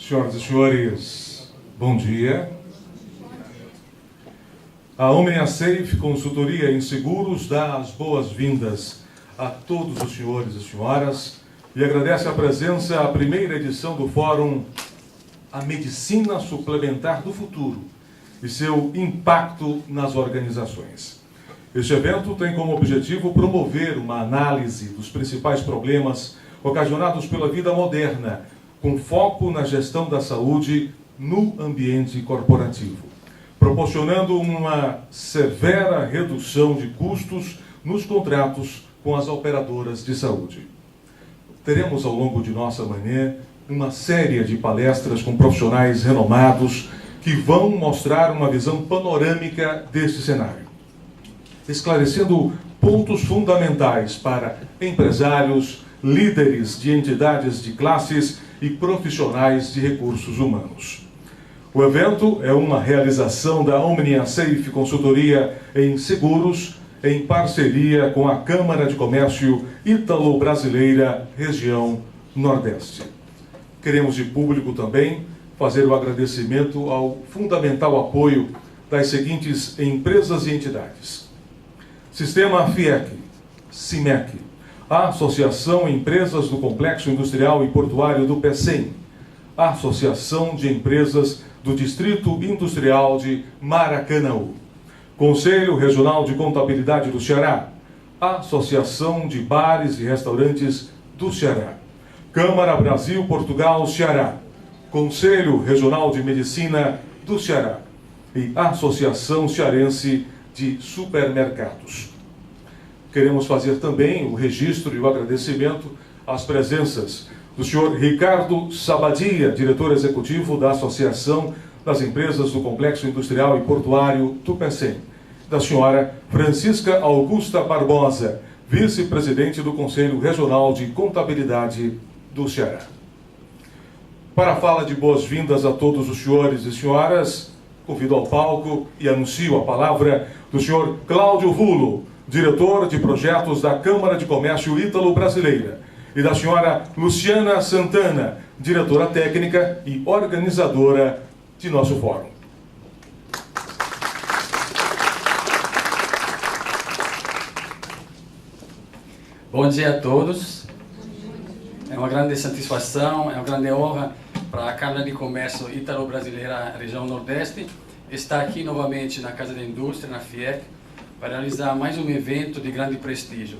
Senhoras e senhores, bom dia. A Omnia Safe Consultoria em Seguros dá as boas-vindas a todos os senhores e senhoras e agradece a presença à primeira edição do Fórum A Medicina Suplementar do Futuro e seu impacto nas organizações. Este evento tem como objetivo promover uma análise dos principais problemas ocasionados pela vida moderna, com foco na gestão da saúde no ambiente corporativo, proporcionando uma severa redução de custos nos contratos com as operadoras de saúde. Teremos ao longo de nossa manhã uma série de palestras com profissionais renomados que vão mostrar uma visão panorâmica deste cenário, esclarecendo pontos fundamentais para empresários, líderes de entidades de classes e profissionais de recursos humanos. O evento é uma realização da Omnia Safe Consultoria em Seguros, em parceria com a Câmara de Comércio Ítalo-Brasileira, região Nordeste. Queremos de público também fazer o agradecimento ao fundamental apoio das seguintes empresas e entidades: Sistema FIEC, CIMEC, a Associação Empresas do Complexo Industrial e Portuário do PECEM, a Associação de Empresas do Distrito Industrial de Maracanaú, Conselho Regional de Contabilidade do Ceará, a Associação de Bares e Restaurantes do Ceará, Câmara Brasil-Portugal-Ceará, Conselho Regional de Medicina do Ceará e a Associação Cearense de Supermercados. Queremos fazer também o registro e o agradecimento às presenças do senhor Ricardo Sabadia, diretor executivo da Associação das Empresas do Complexo Industrial e Portuário do PECEM, da senhora Francisca Augusta Barbosa, vice-presidente do Conselho Regional de Contabilidade do Ceará. Para a fala de boas-vindas a todos os senhores e senhoras, convido ao palco e anuncio a palavra do senhor Cláudio Vulo, diretor de projetos da Câmara de Comércio Ítalo-Brasileira, e da senhora Luciana Santana, diretora técnica e organizadora de nosso fórum. Bom dia a todos. É uma grande satisfação, é uma grande honra para a Câmara de Comércio Ítalo-Brasileira, região Nordeste, estar aqui novamente na Casa da Indústria, na FIEC, para realizar mais um evento de grande prestígio.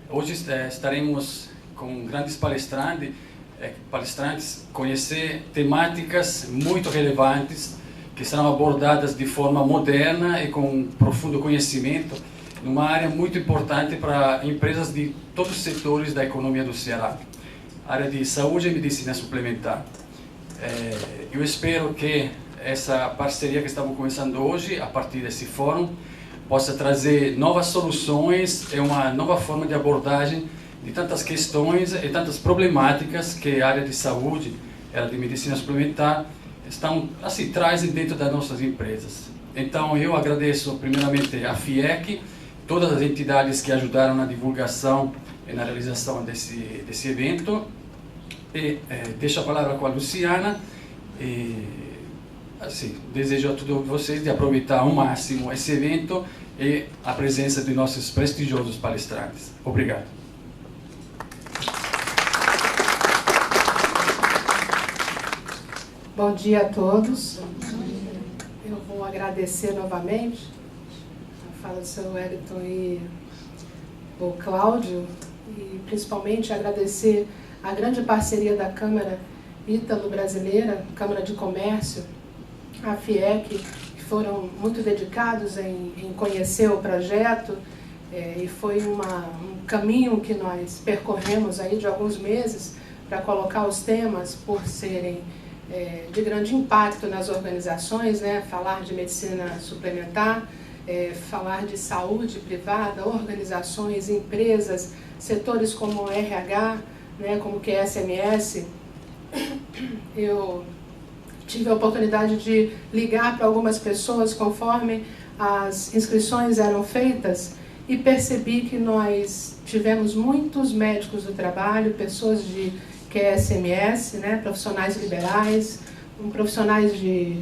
Hoje estaremos com grandes palestrantes conhecer temáticas muito relevantes que serão abordadas de forma moderna e com profundo conhecimento numa área muito importante para empresas de todos os setores da economia do Ceará, área de saúde e medicina suplementar. Eu espero que essa parceria que estamos começando hoje, a partir desse fórum, possa trazer novas soluções e uma nova forma de abordagem de tantas questões e tantas problemáticas que a área de saúde, a área de medicina suplementar, trazem dentro das nossas empresas. Então, eu agradeço primeiramente a FIEC, todas as entidades que ajudaram na divulgação e na realização desse evento, e deixo a palavra com a Luciana, desejo a todos vocês de aproveitar ao máximo esse evento e a presença de nossos prestigiosos palestrantes. Obrigado. Bom dia a todos. Eu vou agradecer novamente a fala do seu Wellington e o Cláudio, e principalmente agradecer a grande parceria da Câmara Ítalo-Brasileira, Câmara de Comércio, a FIEC, que foram muito dedicados em conhecer o projeto, e foi um caminho que nós percorremos aí de alguns meses para colocar os temas por serem de grande impacto nas organizações, né? Falar de medicina suplementar, falar de saúde privada, organizações, empresas, setores como RH, né? Como QSMS. Eu tive a oportunidade de ligar para algumas pessoas conforme as inscrições eram feitas e percebi que nós tivemos muitos médicos do trabalho, pessoas que é SMS, né, profissionais liberais, profissionais de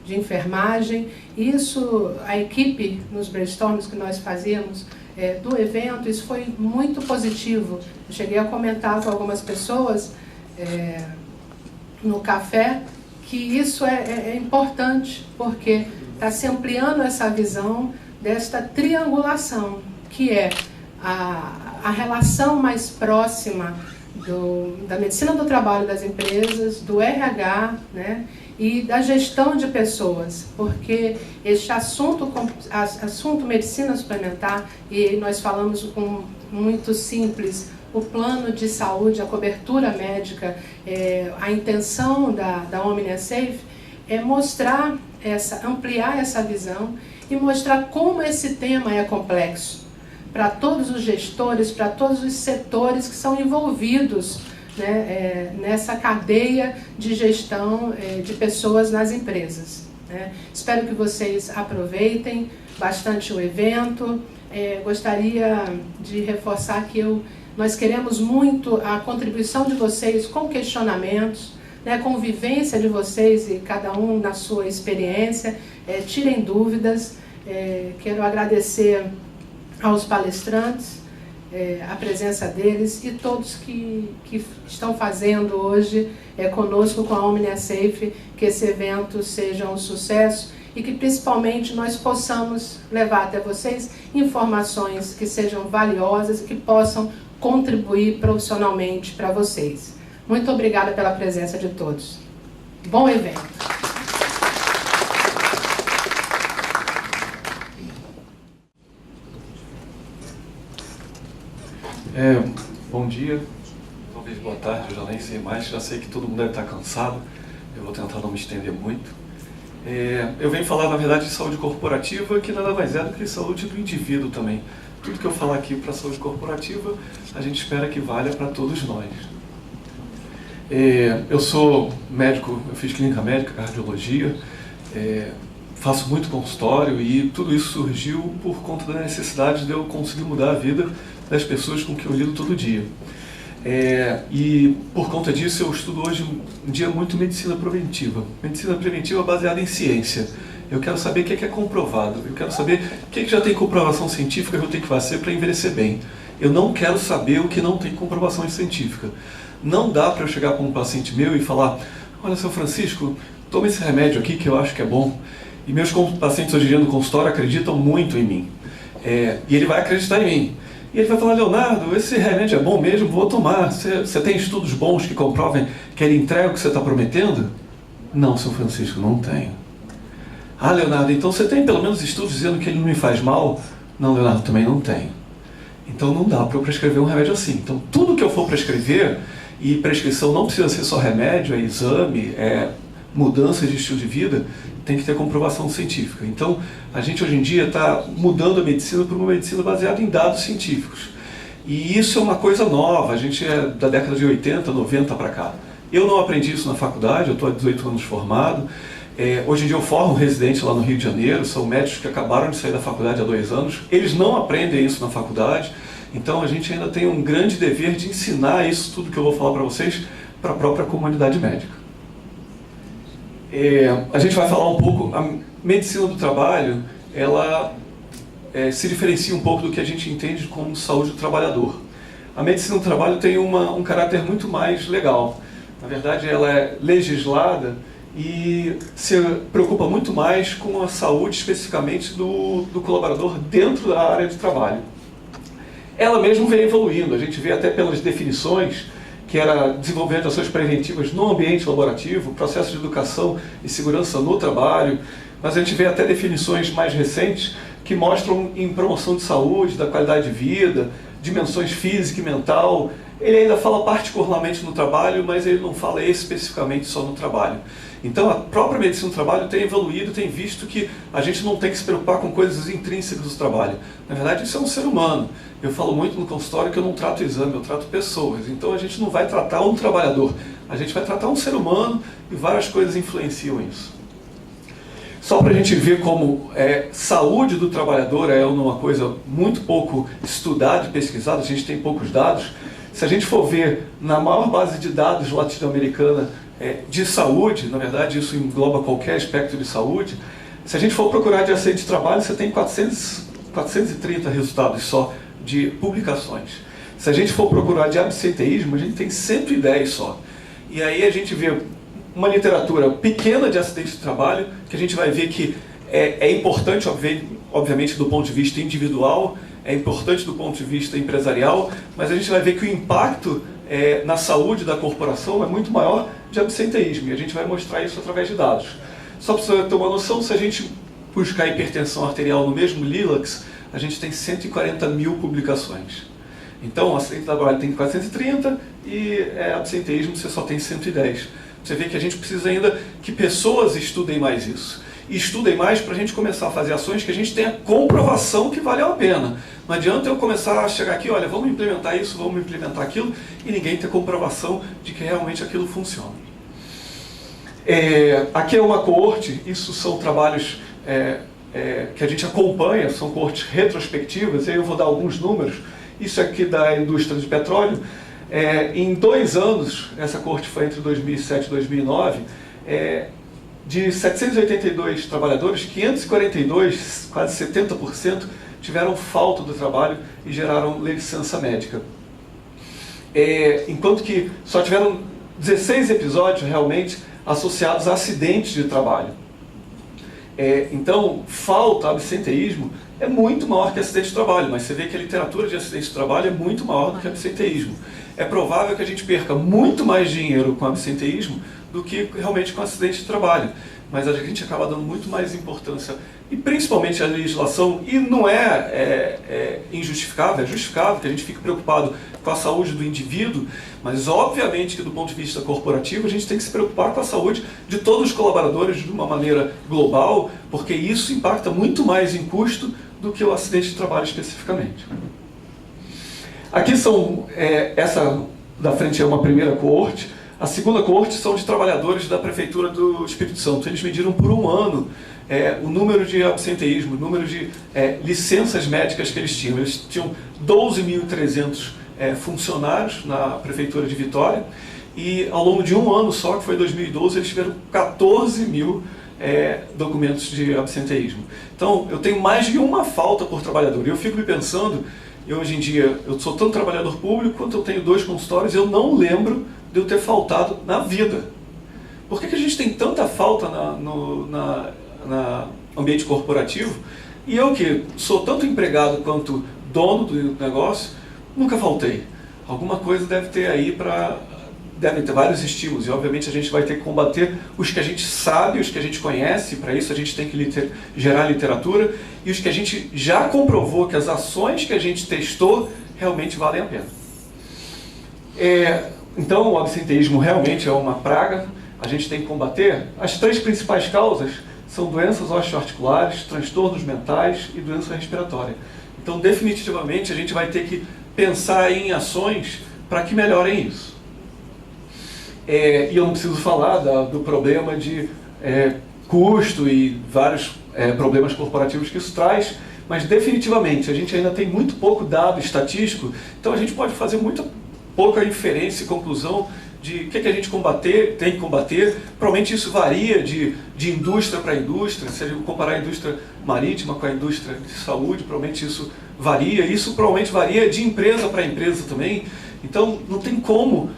enfermagem. Isso, a equipe, nos brainstorms que nós fazíamos do evento, isso foi muito positivo. Eu cheguei a comentar com algumas pessoas no café que isso é importante, porque está se ampliando essa visão desta triangulação, que é a relação mais próxima da medicina do trabalho das empresas, do RH, né, e da gestão de pessoas, porque este assunto medicina suplementar, e nós falamos com muito simples, o plano de saúde, a cobertura médica, a intenção da OmniaSafe é mostrar ampliar essa visão e mostrar como esse tema é complexo para todos os gestores, para todos os setores que são envolvidos, né, nessa cadeia de gestão de pessoas nas empresas, né. Espero que vocês aproveitem bastante o evento. Gostaria de reforçar que nós queremos muito a contribuição de vocês com questionamentos, né, a convivência de vocês e cada um na sua experiência. Tirem dúvidas. Quero agradecer aos palestrantes, a presença deles e todos que estão fazendo hoje conosco com a OmniaSafe, que esse evento seja um sucesso e que principalmente nós possamos levar até vocês informações que sejam valiosas e que possam contribuir profissionalmente para vocês. Muito obrigada pela presença de todos. Bom evento! Bom dia, talvez boa tarde, eu já nem sei mais, já sei que todo mundo deve estar cansado, eu vou tentar não me estender muito. Eu venho falar, na verdade, de saúde corporativa, que nada mais é do que saúde do indivíduo também. Tudo que eu falar aqui para a saúde corporativa, a gente espera que valha para todos nós. Eu sou médico, eu fiz clínica médica, cardiologia, faço muito consultório e tudo isso surgiu por conta da necessidade de eu conseguir mudar a vida das pessoas com que eu lido todo dia. E por conta disso eu estudo hoje um dia muito medicina preventiva. Medicina preventiva baseada em ciência. Eu quero saber o que é comprovado, eu quero saber o que já tem comprovação científica que eu tenho que fazer para envelhecer bem. Eu não quero saber o que não tem comprovação científica. Não dá para eu chegar para um paciente meu e falar: olha, seu Francisco, toma esse remédio aqui que eu acho que é bom. E meus pacientes hoje em dia no consultório acreditam muito em mim. E ele vai acreditar em mim. E ele vai falar: Leonardo, esse remédio é bom mesmo, vou tomar. Você tem estudos bons que comprovem que ele entrega o que você está prometendo? Não, seu Francisco, não tenho. Ah, Leonardo, então você tem pelo menos estudos dizendo que ele não me faz mal? Não, Leonardo, também não tenho. Então não dá para eu prescrever um remédio assim. Então tudo que eu for prescrever, e prescrição não precisa ser só remédio, exame, mudança de estilo de vida, tem que ter comprovação científica. Então, a gente hoje em dia está mudando a medicina para uma medicina baseada em dados científicos. E isso é uma coisa nova, a gente é da década de 80, 90 para cá. Eu não aprendi isso na faculdade, eu estou há 18 anos formado. Hoje em dia eu formo residente lá no Rio de Janeiro, são médicos que acabaram de sair da faculdade há 2 anos. Eles não aprendem isso na faculdade, então a gente ainda tem um grande dever de ensinar isso tudo que eu vou falar para vocês para a própria comunidade médica. A gente vai falar um pouco, a medicina do trabalho, ela se diferencia um pouco do que a gente entende como saúde do trabalhador. A medicina do trabalho tem um caráter muito mais legal. Na verdade, ela é legislada e se preocupa muito mais com a saúde especificamente do colaborador dentro da área de trabalho. Ela mesmo vem evoluindo, a gente vê até pelas definições, que era desenvolvimento de ações preventivas no ambiente laborativo, processo de educação e segurança no trabalho, mas a gente vê até definições mais recentes que mostram em promoção de saúde, da qualidade de vida, dimensões física e mental. Ele ainda fala particularmente no trabalho, mas ele não fala especificamente só no trabalho. Então a própria medicina do trabalho tem evoluído, tem visto que a gente não tem que se preocupar com coisas intrínsecas do trabalho. Na verdade, isso é um ser humano. Eu falo muito no consultório que eu não trato exame, eu trato pessoas. Então a gente não vai tratar um trabalhador, a gente vai tratar um ser humano e várias coisas influenciam isso. Só para a gente ver como saúde do trabalhador é uma coisa muito pouco estudada e pesquisada, a gente tem poucos dados. Se a gente for ver na maior base de dados latino-americana de saúde, na verdade isso engloba qualquer aspecto de saúde, se a gente for procurar de acidente de trabalho, você tem 430 resultados só de publicações. Se a gente for procurar de absenteísmo, a gente tem 110 só. E aí a gente vê uma literatura pequena de acidente de trabalho, que a gente vai ver que é importante, obviamente, do ponto de vista individual, é importante do ponto de vista empresarial, mas a gente vai ver que o impacto na saúde da corporação é muito maior de absenteísmo, e a gente vai mostrar isso através de dados. Só para você ter uma noção, se a gente buscar hipertensão arterial no mesmo LILACS, a gente tem 140 mil publicações. Então, acidente de trabalho tem 430 e absenteísmo você só tem 110. Você vê que a gente precisa ainda que pessoas estudem mais isso. E estudem mais para a gente começar a fazer ações que a gente tenha comprovação que valeu a pena. Não adianta eu começar a chegar aqui, olha, vamos implementar isso, vamos implementar aquilo, e ninguém ter comprovação de que realmente aquilo funciona. Aqui é uma coorte, isso são trabalhos que a gente acompanha, são coortes retrospectivas, e aí eu vou dar alguns números. Isso aqui da indústria de petróleo. Em 2 anos, essa coorte foi entre 2007 e 2009, de 782 trabalhadores, 542, quase 70%, tiveram falta do trabalho e geraram licença médica. Enquanto que só tiveram 16 episódios realmente associados a acidentes de trabalho. Então, falta, absenteísmo, é muito maior que acidente de trabalho, mas você vê que a literatura de acidente de trabalho é muito maior do que absenteísmo. É provável que a gente perca muito mais dinheiro com absenteísmo do que realmente com acidente de trabalho. Mas a gente acaba dando muito mais importância, e principalmente a legislação, e não é injustificável, é justificável que a gente fique preocupado com a saúde do indivíduo, mas obviamente que do ponto de vista corporativo a gente tem que se preocupar com a saúde de todos os colaboradores de uma maneira global, porque isso impacta muito mais em custo do que o acidente de trabalho especificamente. Aqui são, essa da frente é uma primeira coorte, a segunda coorte são de trabalhadores da Prefeitura do Espírito Santo. Eles mediram por 1 ano o número de absenteísmo, o número de licenças médicas que eles tinham. Eles tinham 12.300 funcionários na Prefeitura de Vitória, e ao longo de 1 ano só, que foi 2012, eles tiveram 14 mil documentos de absenteísmo. Então, eu tenho mais de uma falta por trabalhador. E eu fico me pensando, hoje em dia, eu sou tanto trabalhador público quanto eu tenho 2 consultórios, eu não lembro de eu ter faltado na vida. Por que a gente tem tanta falta no ambiente corporativo? E eu que sou tanto empregado quanto dono do negócio, nunca faltei. Alguma coisa deve ter aí devem ter vários estímulos, e obviamente a gente vai ter que combater os que a gente sabe, os que a gente conhece, para isso a gente tem que gerar literatura, e os que a gente já comprovou que as ações que a gente testou realmente valem a pena. Então o absenteísmo realmente é uma praga, a gente tem que combater. As 3 principais causas são doenças osteoarticulares, transtornos mentais e doença respiratória. Então definitivamente a gente vai ter que pensar em ações para que melhorem isso. E eu não preciso falar do problema de custo e vários problemas corporativos que isso traz, mas definitivamente a gente ainda tem muito pouco dado estatístico, então a gente pode fazer muito pouca inferência e conclusão de o que a gente tem que combater. Provavelmente isso varia de indústria para indústria. Se a gente comparar a indústria marítima com a indústria de saúde, provavelmente isso varia. Isso provavelmente varia de empresa para empresa também. Então não tem como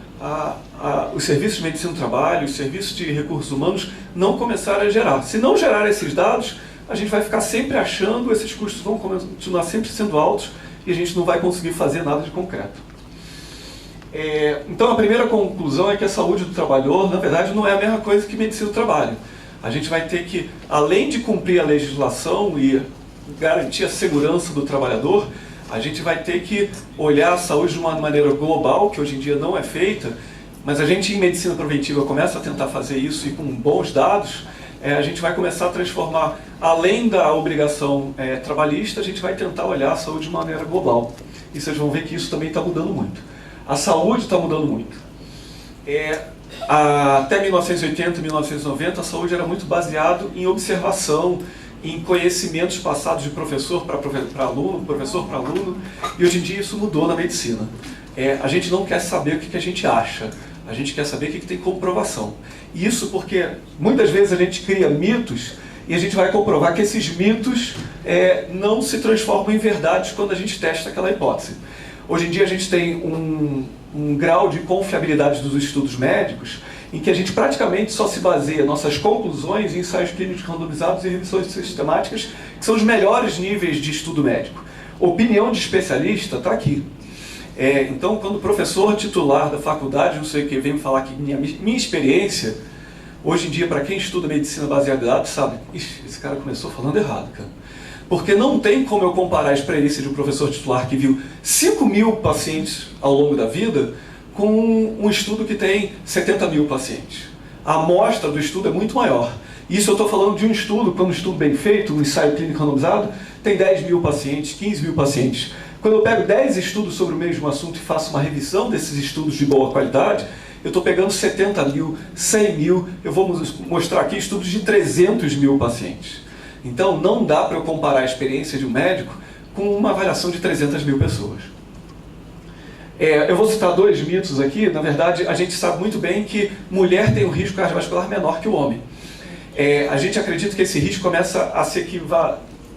os serviços de medicina do trabalho, os serviços de recursos humanos não começarem a gerar. Se não gerar esses dados, a gente vai ficar sempre achando, esses custos vão continuar sempre sendo altos e a gente não vai conseguir fazer nada de concreto. Então a primeira conclusão é que a saúde do trabalhador, na verdade, não é a mesma coisa que medicina do trabalho. A gente vai ter que, além de cumprir a legislação e garantir a segurança do trabalhador, a gente vai ter que olhar a saúde de uma maneira global, que hoje em dia não é feita, mas a gente em medicina preventiva começa a tentar fazer isso, e com bons dados, a gente vai começar a transformar, além da obrigação trabalhista, a gente vai tentar olhar a saúde de uma maneira global. E vocês vão ver que isso também está mudando muito. A saúde está mudando muito. Até 1980, 1990, a saúde era muito baseada em observação, em conhecimentos passados de professor para aluno, professor para aluno, e hoje em dia isso mudou na medicina. a gente não quer saber o que a gente acha, a gente quer saber o que tem comprovação. E isso porque muitas vezes a gente cria mitos e a gente vai comprovar que esses mitos não se transformam em verdades quando a gente testa aquela hipótese. Hoje em dia a gente tem um grau de confiabilidade dos estudos médicos em que a gente praticamente só se baseia nossas conclusões em ensaios clínicos randomizados e revisões sistemáticas, que são os melhores níveis de estudo médico. Opinião de especialista está aqui. Então, quando o professor titular da faculdade, não sei o que, vem me falar que minha experiência, hoje em dia, para quem estuda medicina baseada em dados, sabe, esse cara começou falando errado, cara. Porque não tem como eu comparar a experiência de um professor titular que viu 5.000 pacientes ao longo da vida com um estudo que tem 70.000 pacientes. A amostra do estudo é muito maior. Isso eu estou falando de um estudo, quando um estudo bem feito, um ensaio clínico randomizado, tem 10.000 pacientes, 15.000 pacientes. Quando eu pego 10 estudos sobre o mesmo assunto e faço uma revisão desses estudos de boa qualidade, eu estou pegando 70.000, 100.000, eu vou mostrar aqui estudos de 300.000 pacientes. Então não dá para eu comparar a experiência de um médico com uma avaliação de 300.000 pessoas. Eu vou citar 2 mitos aqui. Na verdade, a gente sabe muito bem que mulher tem um risco cardiovascular menor que o homem. A gente acredita que esse risco começa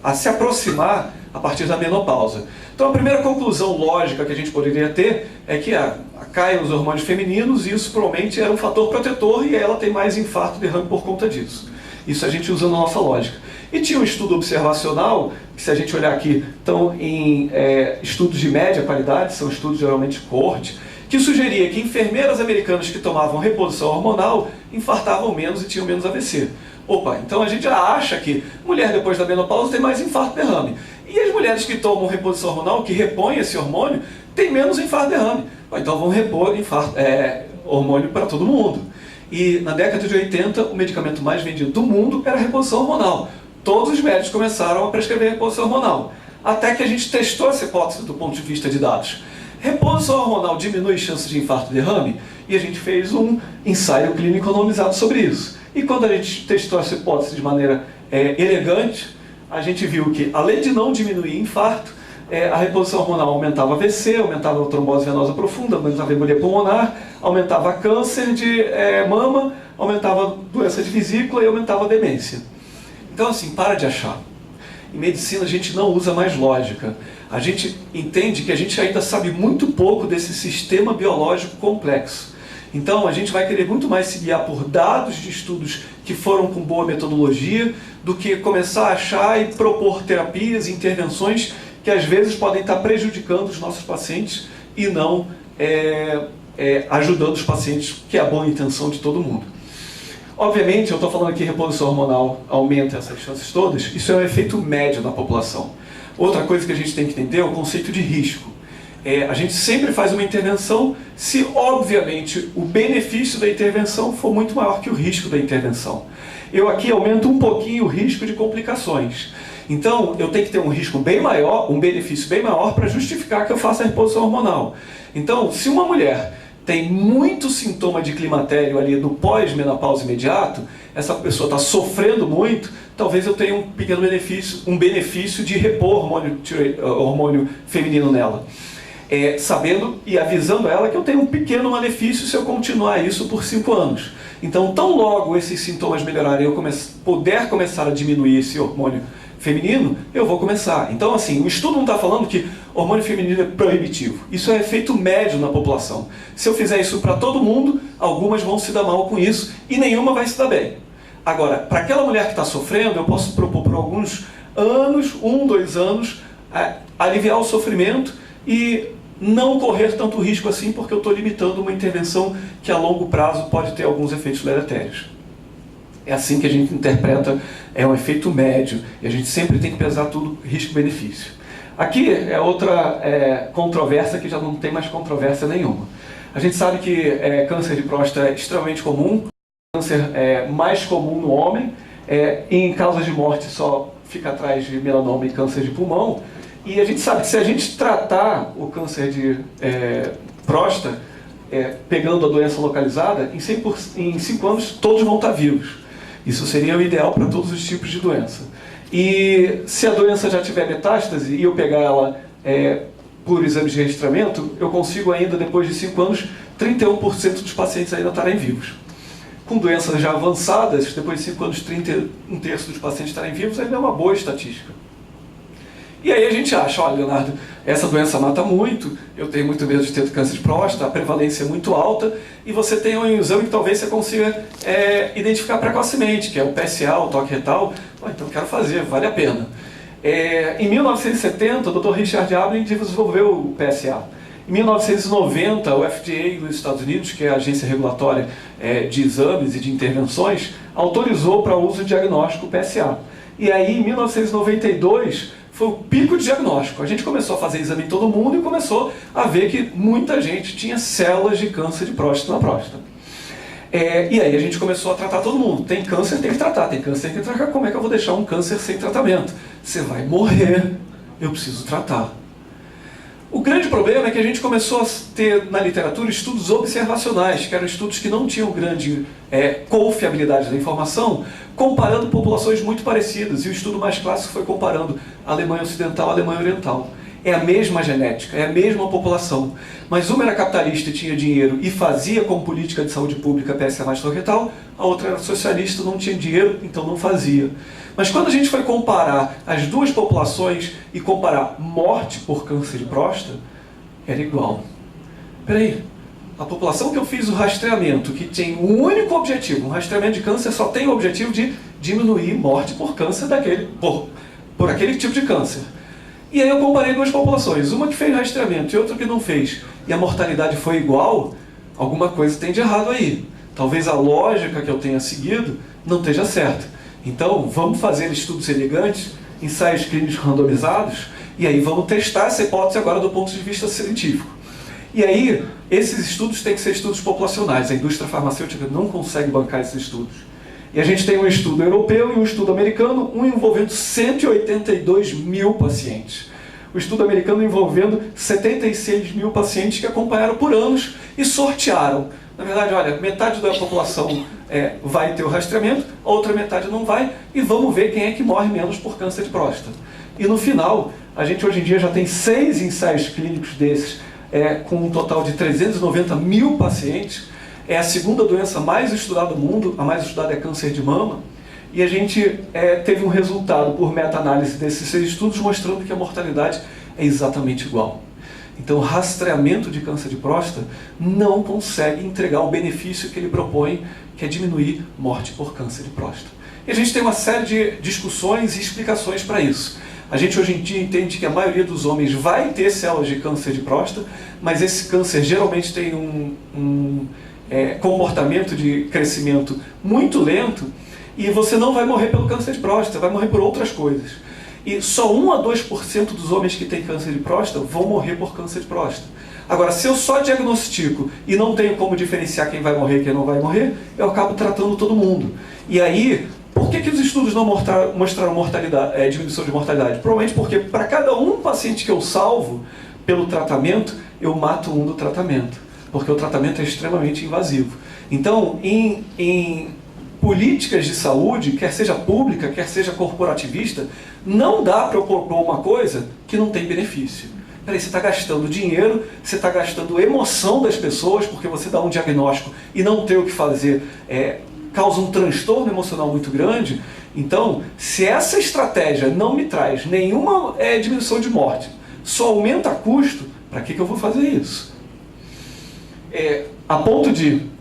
a se aproximar a partir da menopausa. Então a primeira conclusão lógica que a gente poderia ter é que caem os hormônios femininos e isso provavelmente era um fator protetor e ela tem mais infarto e derrame por conta disso. Isso a gente usa na nossa lógica. E tinha um estudo observacional, que se a gente olhar aqui, estão em estudos de média qualidade, são estudos geralmente coorte, que sugeria que enfermeiras americanas que tomavam reposição hormonal infartavam menos e tinham menos AVC. Opa, então a gente já acha que mulher depois da menopausa tem mais infarto e derrame. E as mulheres que tomam reposição hormonal, que repõem esse hormônio, têm menos infarto e derrame. Então vão repor hormônio para todo mundo. E na década de 80, o medicamento mais vendido do mundo era a reposição hormonal. Todos os médicos começaram a prescrever reposição hormonal. Até que a gente testou essa hipótese do ponto de vista de dados. Reposição hormonal diminui chances de infarto e derrame? E a gente fez um ensaio clínico randomizado sobre isso. E quando a gente testou essa hipótese de maneira elegante, a gente viu que, além de não diminuir infarto, a reposição hormonal aumentava AVC, aumentava a trombose venosa profunda, aumentava a embolia pulmonar, aumentava câncer de mama, aumentava doença de vesícula e aumentava a demência. Então, assim, para de achar. Em medicina a gente não usa mais lógica. A gente entende que a gente ainda sabe muito pouco desse sistema biológico complexo. Então a gente vai querer muito mais se guiar por dados de estudos que foram com boa metodologia do que começar a achar e propor terapias e intervenções que às vezes podem estar prejudicando os nossos pacientes e não ajudando os pacientes, que é a boa intenção de todo mundo. Obviamente, eu estou falando aqui que reposição hormonal aumenta essas chances todas, isso é um efeito médio na população. Outra coisa que a gente tem que entender é o conceito de risco. A gente sempre faz uma intervenção se, obviamente, o benefício da intervenção for muito maior que o risco da intervenção. Eu aqui aumento um pouquinho o risco de complicações. Então, eu tenho que ter um risco bem maior, um benefício bem maior para justificar que eu faça a reposição hormonal. Então, se uma mulher tem muito sintoma de climatério ali no pós-menopausa imediato, essa pessoa está sofrendo muito, talvez eu tenha um pequeno benefício, de repor hormônio feminino nela. Sabendo e avisando ela que eu tenho um pequeno malefício se eu continuar isso por 5 anos. Então, tão logo esses sintomas melhorarem e eu puder começar a diminuir esse hormônio feminino, eu vou começar. Então, assim, o estudo não está falando que hormônio feminino é proibitivo. Isso é efeito médio na população. Se eu fizer isso para todo mundo, algumas vão se dar mal com isso e nenhuma vai se dar bem. Agora, para aquela mulher que está sofrendo, eu posso propor por alguns anos, 1, 2 anos, aliviar o sofrimento e não correr tanto risco assim, porque eu estou limitando uma intervenção que a longo prazo pode ter alguns efeitos deletérios. É assim que a gente interpreta, é um efeito médio, e a gente sempre tem que pesar tudo risco-benefício. Aqui é outra controvérsia que já não tem mais controvérsia nenhuma. A gente sabe que câncer de próstata é extremamente comum, câncer é mais comum no homem, em causas de morte só fica atrás de melanoma e câncer de pulmão, e a gente sabe que se a gente tratar o câncer de próstata, pegando a doença localizada, em 5 anos todos vão estar vivos. Isso seria o ideal para todos os tipos de doença. E se a doença já tiver metástase e eu pegar ela por exame de registramento, eu consigo ainda, depois de 5 anos, 31% dos pacientes ainda estarem vivos. Com doenças já avançadas, depois de 5 anos, 1/3 dos pacientes estarem vivos, ainda é uma boa estatística. E aí a gente acha, olha, Leonardo, essa doença mata muito, eu tenho muito medo de ter câncer de próstata, a prevalência é muito alta, e você tem um exame que talvez você consiga identificar precocemente, que é o PSA, o toque retal. Então quero fazer, vale a pena. Em 1970, o Dr. Richard Ablin desenvolveu o PSA. Em 1990, o FDA dos Estados Unidos, que é a agência regulatória de exames e de intervenções, autorizou para uso de diagnóstico PSA. E aí, em 1992, foi o pico de diagnóstico. A gente começou a fazer exame em todo mundo e começou a ver que muita gente tinha células de câncer de próstata na próstata. E aí a gente começou a tratar todo mundo. Tem câncer, tem que tratar. Tem câncer, tem que tratar. Como é que eu vou deixar um câncer sem tratamento? Você vai morrer, eu preciso tratar. O grande problema é que a gente começou a ter na literatura estudos observacionais, que eram estudos que não tinham grande confiabilidade da informação, comparando populações muito parecidas. E o estudo mais clássico foi comparando a Alemanha Ocidental e a Alemanha Oriental. É a mesma genética, é a mesma população. Mas uma era capitalista e tinha dinheiro e fazia como política de saúde pública PSA mais toque retal, a outra era socialista, não tinha dinheiro, então não fazia. Mas quando a gente foi comparar as duas populações e comparar morte por câncer de próstata, era igual. Peraí, a população que eu fiz o rastreamento, que tem um único objetivo, um rastreamento de câncer só tem o objetivo de diminuir morte por câncer por aquele tipo de câncer. E aí eu comparei duas populações, uma que fez rastreamento e outra que não fez, e a mortalidade foi igual, alguma coisa tem de errado aí. Talvez a lógica que eu tenha seguido não esteja certa. Então, vamos fazer estudos elegantes, ensaios clínicos randomizados, e aí vamos testar essa hipótese agora do ponto de vista científico. E aí, esses estudos têm que ser estudos populacionais, a indústria farmacêutica não consegue bancar esses estudos. E a gente tem um estudo europeu e um estudo americano, um envolvendo 182 mil pacientes. O estudo americano envolvendo 76 mil pacientes que acompanharam por anos e sortearam. Na verdade, olha, metade da população vai ter o rastreamento, a outra metade não vai, e vamos ver quem é que morre menos por câncer de próstata. E no final, a gente hoje em dia já tem 6 ensaios clínicos desses, com um total de 390 mil pacientes. É a segunda doença mais estudada do mundo, a mais estudada é câncer de mama, e a gente teve um resultado por meta-análise desses 6 estudos mostrando que a mortalidade é exatamente igual. Então, o rastreamento de câncer de próstata não consegue entregar o benefício que ele propõe, que é diminuir morte por câncer de próstata. E a gente tem uma série de discussões e explicações para isso. A gente hoje em dia entende que a maioria dos homens vai ter células de câncer de próstata, mas esse câncer geralmente tem um comportamento de crescimento muito lento, e você não vai morrer pelo câncer de próstata, vai morrer por outras coisas. E só 1 a 2% dos homens que têm câncer de próstata vão morrer por câncer de próstata. Agora, se eu só diagnostico e não tenho como diferenciar quem vai morrer e quem não vai morrer, eu acabo tratando todo mundo. E aí, por que os estudos não mostraram diminuição de mortalidade? Provavelmente porque para cada um paciente que eu salvo pelo tratamento, eu mato um do tratamento. Porque o tratamento é extremamente invasivo. Então, em políticas de saúde, quer seja pública, quer seja corporativista, não dá para eu propor uma coisa que não tem benefício. Peraí, você está gastando dinheiro, você está gastando emoção das pessoas, porque você dá um diagnóstico e não ter o que fazer causa um transtorno emocional muito grande. Então, se essa estratégia não me traz nenhuma diminuição de morte, só aumenta custo, para que eu vou fazer isso? A ponto de...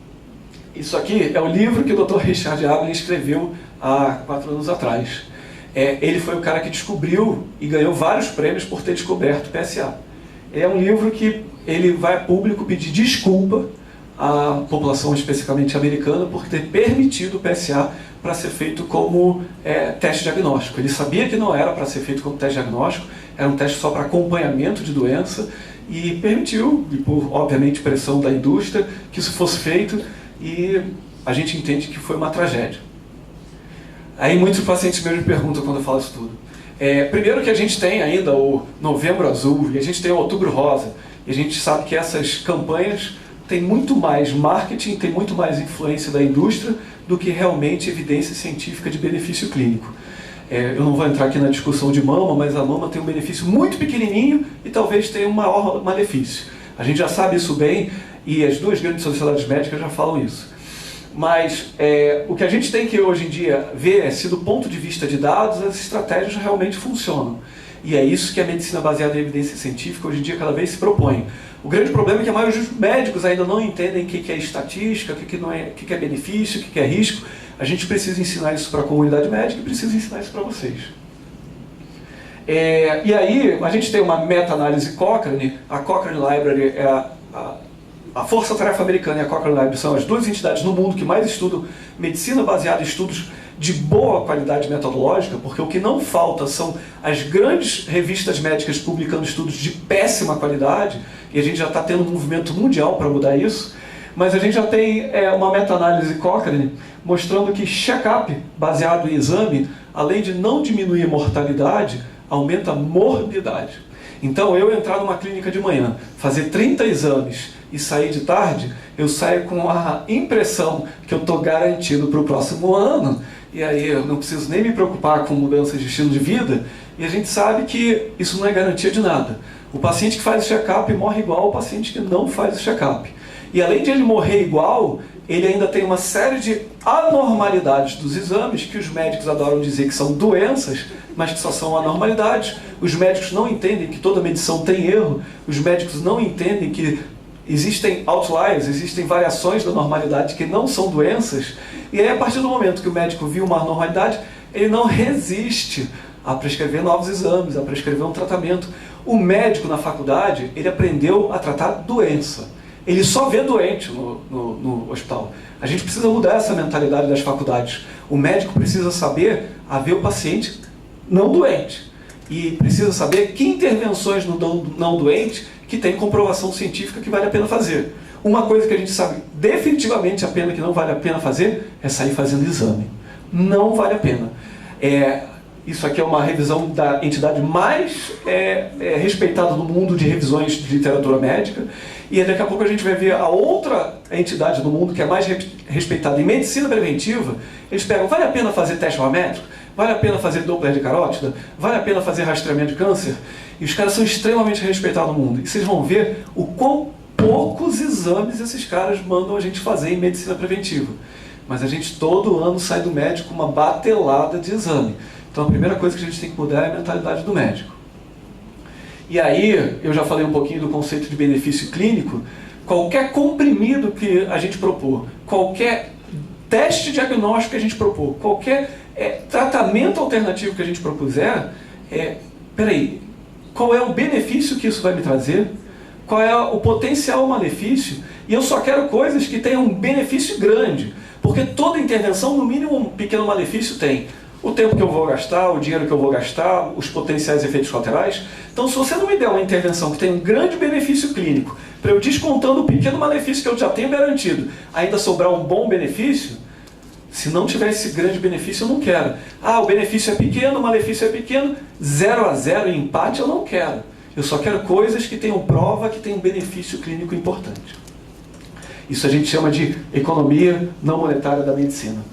Isso aqui é o livro que o Dr. Richard Ablin escreveu há 4 anos atrás. Ele foi o cara que descobriu e ganhou vários prêmios por ter descoberto o PSA. É um livro que ele vai a público pedir desculpa à população especificamente americana por ter permitido o PSA para ser feito como teste diagnóstico. Ele sabia que não era para ser feito como teste diagnóstico, era um teste só para acompanhamento de doença, e permitiu, e por, obviamente, pressão da indústria, que isso fosse feito, e a gente entende que foi uma tragédia. Aí muitos pacientes meus me perguntam quando eu falo isso tudo. Primeiro que a gente tem ainda o Novembro Azul, e a gente tem o Outubro Rosa, e a gente sabe que essas campanhas têm muito mais marketing, têm muito mais influência da indústria do que realmente evidência científica de benefício clínico. Eu não vou entrar aqui na discussão de mama, mas a mama tem um benefício muito pequenininho e talvez tenha um maior malefício. A gente já sabe isso bem e as duas grandes sociedades médicas já falam isso. Mas o que a gente tem que hoje em dia ver é se do ponto de vista de dados as estratégias realmente funcionam. E é isso que a medicina baseada em evidência científica hoje em dia cada vez se propõe. O grande problema é que a maioria dos médicos ainda não entendem o que é estatística, o que é benefício, o que é risco. A gente precisa ensinar isso para a comunidade médica e precisa ensinar isso para vocês. E aí, a gente tem uma meta-análise Cochrane. A Cochrane Library é a Força-Tarefa Americana e a Cochrane Library são as duas entidades no mundo que mais estudam medicina baseada em estudos de boa qualidade metodológica, porque o que não falta são as grandes revistas médicas publicando estudos de péssima qualidade, e a gente já está tendo um movimento mundial para mudar isso, mas a gente já tem uma meta-análise Cochrane mostrando que check-up baseado em exame, além de não diminuir mortalidade, aumenta morbidade. Então, eu entrar numa clínica de manhã, fazer 30 exames e sair de tarde, eu saio com a impressão que eu estou garantido para o próximo ano, e aí eu não preciso nem me preocupar com mudanças de estilo de vida, e a gente sabe que isso não é garantia de nada. O paciente que faz o check-up morre igual ao paciente que não faz o check-up. E além de ele morrer igual, ele ainda tem uma série de anormalidades dos exames, que os médicos adoram dizer que são doenças, mas que só são anormalidades. Os médicos não entendem que toda medição tem erro, os médicos não entendem que existem outliers, existem variações da normalidade que não são doenças, e aí a partir do momento que o médico viu uma anormalidade, ele não resiste a prescrever novos exames, a prescrever um tratamento. O médico na faculdade, ele aprendeu a tratar doença. Ele só vê doente no hospital. A gente precisa mudar essa mentalidade das faculdades. O médico precisa saber a ver o paciente não doente. E precisa saber que intervenções no não doente que tem comprovação científica que vale a pena fazer. Uma coisa que a gente sabe definitivamente a pena que não vale a pena fazer é sair fazendo exame. Não vale a pena. Isso aqui é uma revisão da entidade mais respeitada do mundo de revisões de literatura médica. E daqui a pouco a gente vai ver a outra entidade do mundo que é mais respeitada em medicina preventiva. Eles pegam, vale a pena fazer teste ramétrico? Vale a pena fazer Doppler de carótida? Vale a pena fazer rastreamento de câncer? E os caras são extremamente respeitados no mundo. E vocês vão ver o quão poucos exames esses caras mandam a gente fazer em medicina preventiva. Mas a gente todo ano sai do médico com uma batelada de exame. Então a primeira coisa que a gente tem que mudar é a mentalidade do médico. E aí, eu já falei um pouquinho do conceito de benefício clínico. Qualquer comprimido que a gente propor, qualquer teste diagnóstico que a gente propor, qualquer tratamento alternativo que a gente propuser, peraí, qual é o benefício que isso vai me trazer? Qual é o potencial malefício? E eu só quero coisas que tenham um benefício grande, porque toda intervenção, no mínimo, um pequeno malefício tem. O tempo que eu vou gastar, o dinheiro que eu vou gastar, os potenciais efeitos colaterais. Então, se você não me der uma intervenção que tem um grande benefício clínico, para eu descontando o pequeno malefício que eu já tenho garantido, ainda sobrar um bom benefício, se não tiver esse grande benefício, eu não quero. Ah, o benefício é pequeno, o malefício é pequeno, 0 a 0 em empate eu não quero. Eu só quero coisas que tenham prova, que tenham um benefício clínico importante. Isso a gente chama de economia não monetária da medicina.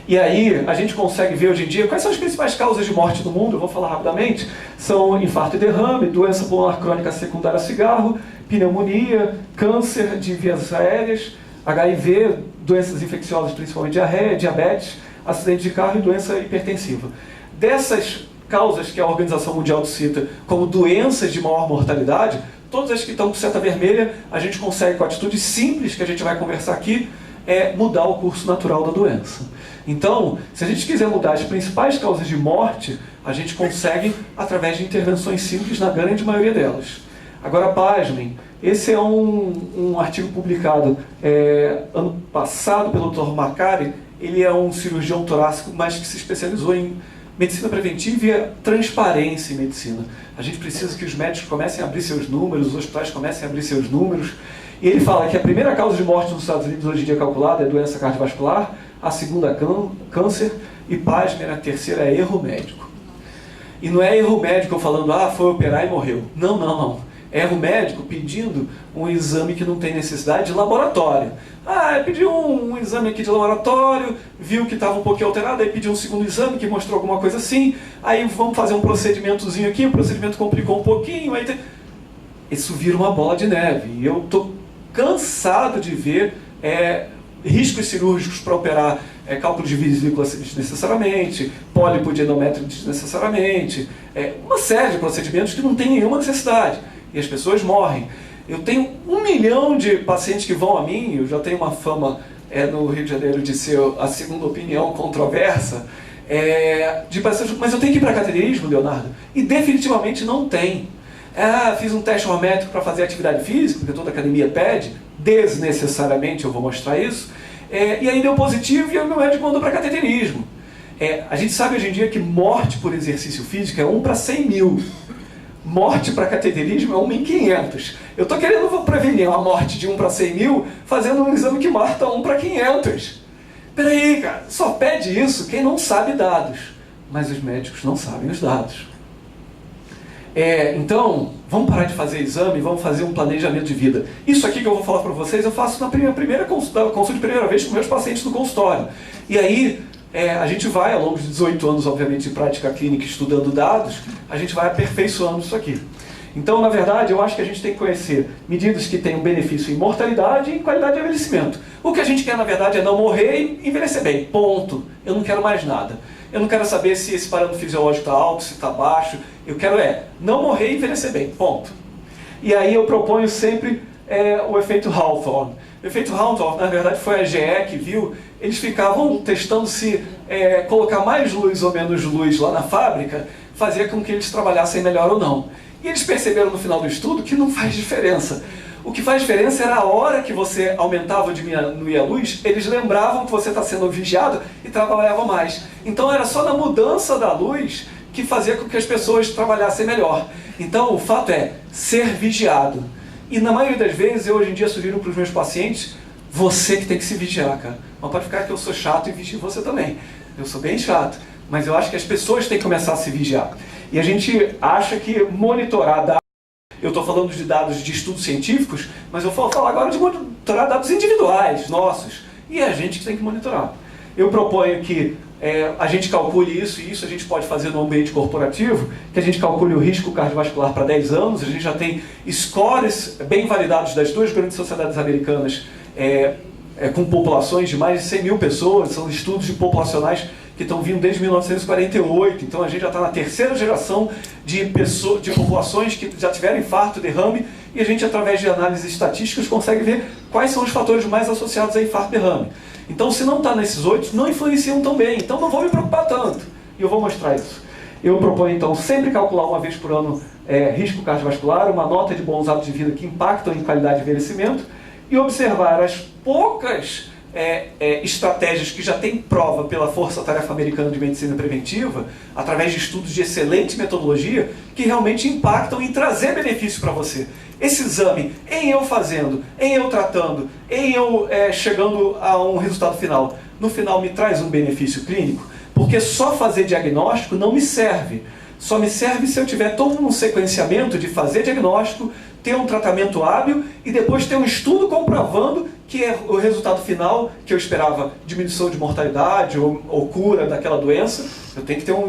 E aí, a gente consegue ver hoje em dia quais são as principais causas de morte do mundo. Eu vou falar rapidamente. São infarto e derrame, doença pulmonar crônica secundária a cigarro, pneumonia, câncer de vias aéreas, HIV, doenças infecciosas, principalmente diarreia, diabetes, acidente de carro e doença hipertensiva. Dessas causas que a Organização Mundial cita como doenças de maior mortalidade, todas as que estão com seta vermelha, a gente consegue, com atitudes simples que a gente vai conversar aqui, mudar o curso natural da doença. Então, se a gente quiser mudar as principais causas de morte, a gente consegue através de intervenções simples na grande maioria delas. Agora, pasmem, esse é um artigo publicado ano passado pelo Dr. Macari. Ele é um cirurgião torácico, mas que se especializou em medicina preventiva e transparência em medicina. A gente precisa que os médicos comecem a abrir seus números, os hospitais comecem a abrir seus números. E ele fala que a primeira causa de morte nos Estados Unidos hoje em dia calculada é doença cardiovascular, a segunda câncer e, pasmem, a terceira é erro médico. E não é erro médico falando, foi operar e morreu. Não, não, não. Erra o médico pedindo um exame que não tem necessidade de laboratório. Ah, pediu um exame aqui de laboratório, viu que estava um pouquinho alterado, aí pediu um segundo exame que mostrou alguma coisa assim, aí vamos fazer um procedimentozinho aqui, o procedimento complicou um pouquinho, aí isso vira uma bola de neve. E eu estou cansado de ver riscos cirúrgicos para operar cálculo de vesícula desnecessariamente, pólipo de endométrio desnecessariamente, uma série de procedimentos que não tem nenhuma necessidade. E as pessoas morrem. Eu tenho 1 milhão de pacientes que vão a mim, eu já tenho uma fama no Rio de Janeiro de ser a segunda opinião controversa, de pacientes, mas eu tenho que ir para cateterismo, Leonardo? E definitivamente não tem. Fiz um teste hormétrico para fazer atividade física, porque toda academia pede, desnecessariamente eu vou mostrar isso, e aí deu positivo e o meu médico mandou para cateterismo. A gente sabe hoje em dia que morte por exercício físico é 1 para 100 mil. Morte para cateterismo é 1 em 500. Eu estou querendo prevenir uma morte de 1 para 100 mil fazendo um exame que mata 1 para 500. Peraí, cara, só pede isso quem não sabe dados. Mas os médicos não sabem os dados. Então, vamos parar de fazer exame, vamos fazer um planejamento de vida. Isso aqui que eu vou falar para vocês, eu faço na primeira consulta de primeira vez com meus pacientes no consultório. E aí, a gente vai, ao longo de 18 anos, obviamente, de prática clínica, estudando dados, a gente vai aperfeiçoando isso aqui. Então, na verdade, eu acho que a gente tem que conhecer medidas que tenham benefício em mortalidade e em qualidade de envelhecimento. O que a gente quer, na verdade, é não morrer e envelhecer bem. Ponto. Eu não quero mais nada. Eu não quero saber se esse parâmetro fisiológico está alto, se está baixo. Eu quero não morrer e envelhecer bem. Ponto. E aí eu proponho sempre o efeito Hawthorne. O efeito Hawthorne, na verdade, foi a GE que viu. Eles ficavam testando se colocar mais luz ou menos luz lá na fábrica fazia com que eles trabalhassem melhor ou não. E eles perceberam no final do estudo que não faz diferença. O que faz diferença era a hora que você aumentava ou diminuía a luz, eles lembravam que você está sendo vigiado e trabalhavam mais. Então era só na mudança da luz que fazia com que as pessoas trabalhassem melhor. Então o fato é ser vigiado. E na maioria das vezes eu hoje em dia sugiro para os meus pacientes, você que tem que se vigiar, cara. Mas pode ficar que eu sou chato e vigio você também. Eu sou bem chato, mas eu acho que as pessoas têm que começar a se vigiar. E a gente acha que monitorar dados, eu estou falando de dados de estudos científicos, mas eu vou falar agora de monitorar dados individuais, nossos. E é a gente que tem que monitorar. Eu proponho que a gente calcule isso, e isso a gente pode fazer no ambiente corporativo, que a gente calcule o risco cardiovascular para 10 anos, a gente já tem scores bem validados das 2 grandes sociedades americanas, com populações de mais de 100 mil pessoas, são estudos de populacionais que estão vindo desde 1948, então a gente já está na 3ª geração de populações que já tiveram infarto, derrame, e a gente, através de análises estatísticas, consegue ver quais são os fatores mais associados a infarto e derrame. Então, se não está nesses 8, não influenciam tão bem, então não vou me preocupar tanto, e eu vou mostrar isso. Eu proponho, então, sempre calcular uma vez por ano risco cardiovascular, uma nota de bons hábitos de vida que impactam em qualidade de envelhecimento, e observar as poucas estratégias que já têm prova pela Força Tarefa Americana de Medicina Preventiva, através de estudos de excelente metodologia, que realmente impactam em trazer benefício para você. Esse exame, em eu fazendo, em eu tratando, em eu chegando a um resultado final, no final me traz um benefício clínico, porque só fazer diagnóstico não me serve. Só me serve se eu tiver todo um sequenciamento de fazer diagnóstico, ter um tratamento hábil e depois ter um estudo comprovando que é o resultado final que eu esperava, diminuição de mortalidade ou cura daquela doença. Eu tenho que ter um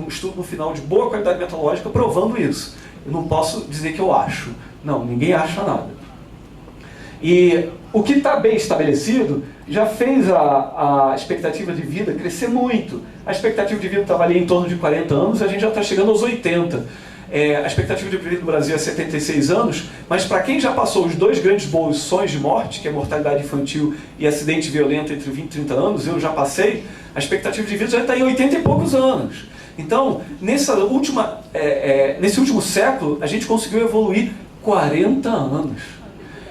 estudo no final de boa qualidade metodológica provando isso. Eu não posso dizer que eu acho. Não, ninguém acha nada. E o que está bem estabelecido já fez a expectativa de vida crescer muito. A expectativa de vida estava ali em torno de 40 anos, a gente já está chegando aos 80. A expectativa de vida no Brasil é 76 anos, mas para quem já passou os 2 grandes bolsões de morte, que é mortalidade infantil e acidente violento entre 20 e 30 anos, eu já passei, a expectativa de vida já está em 80 e poucos anos. Então, nesse último século, a gente conseguiu evoluir 40 anos.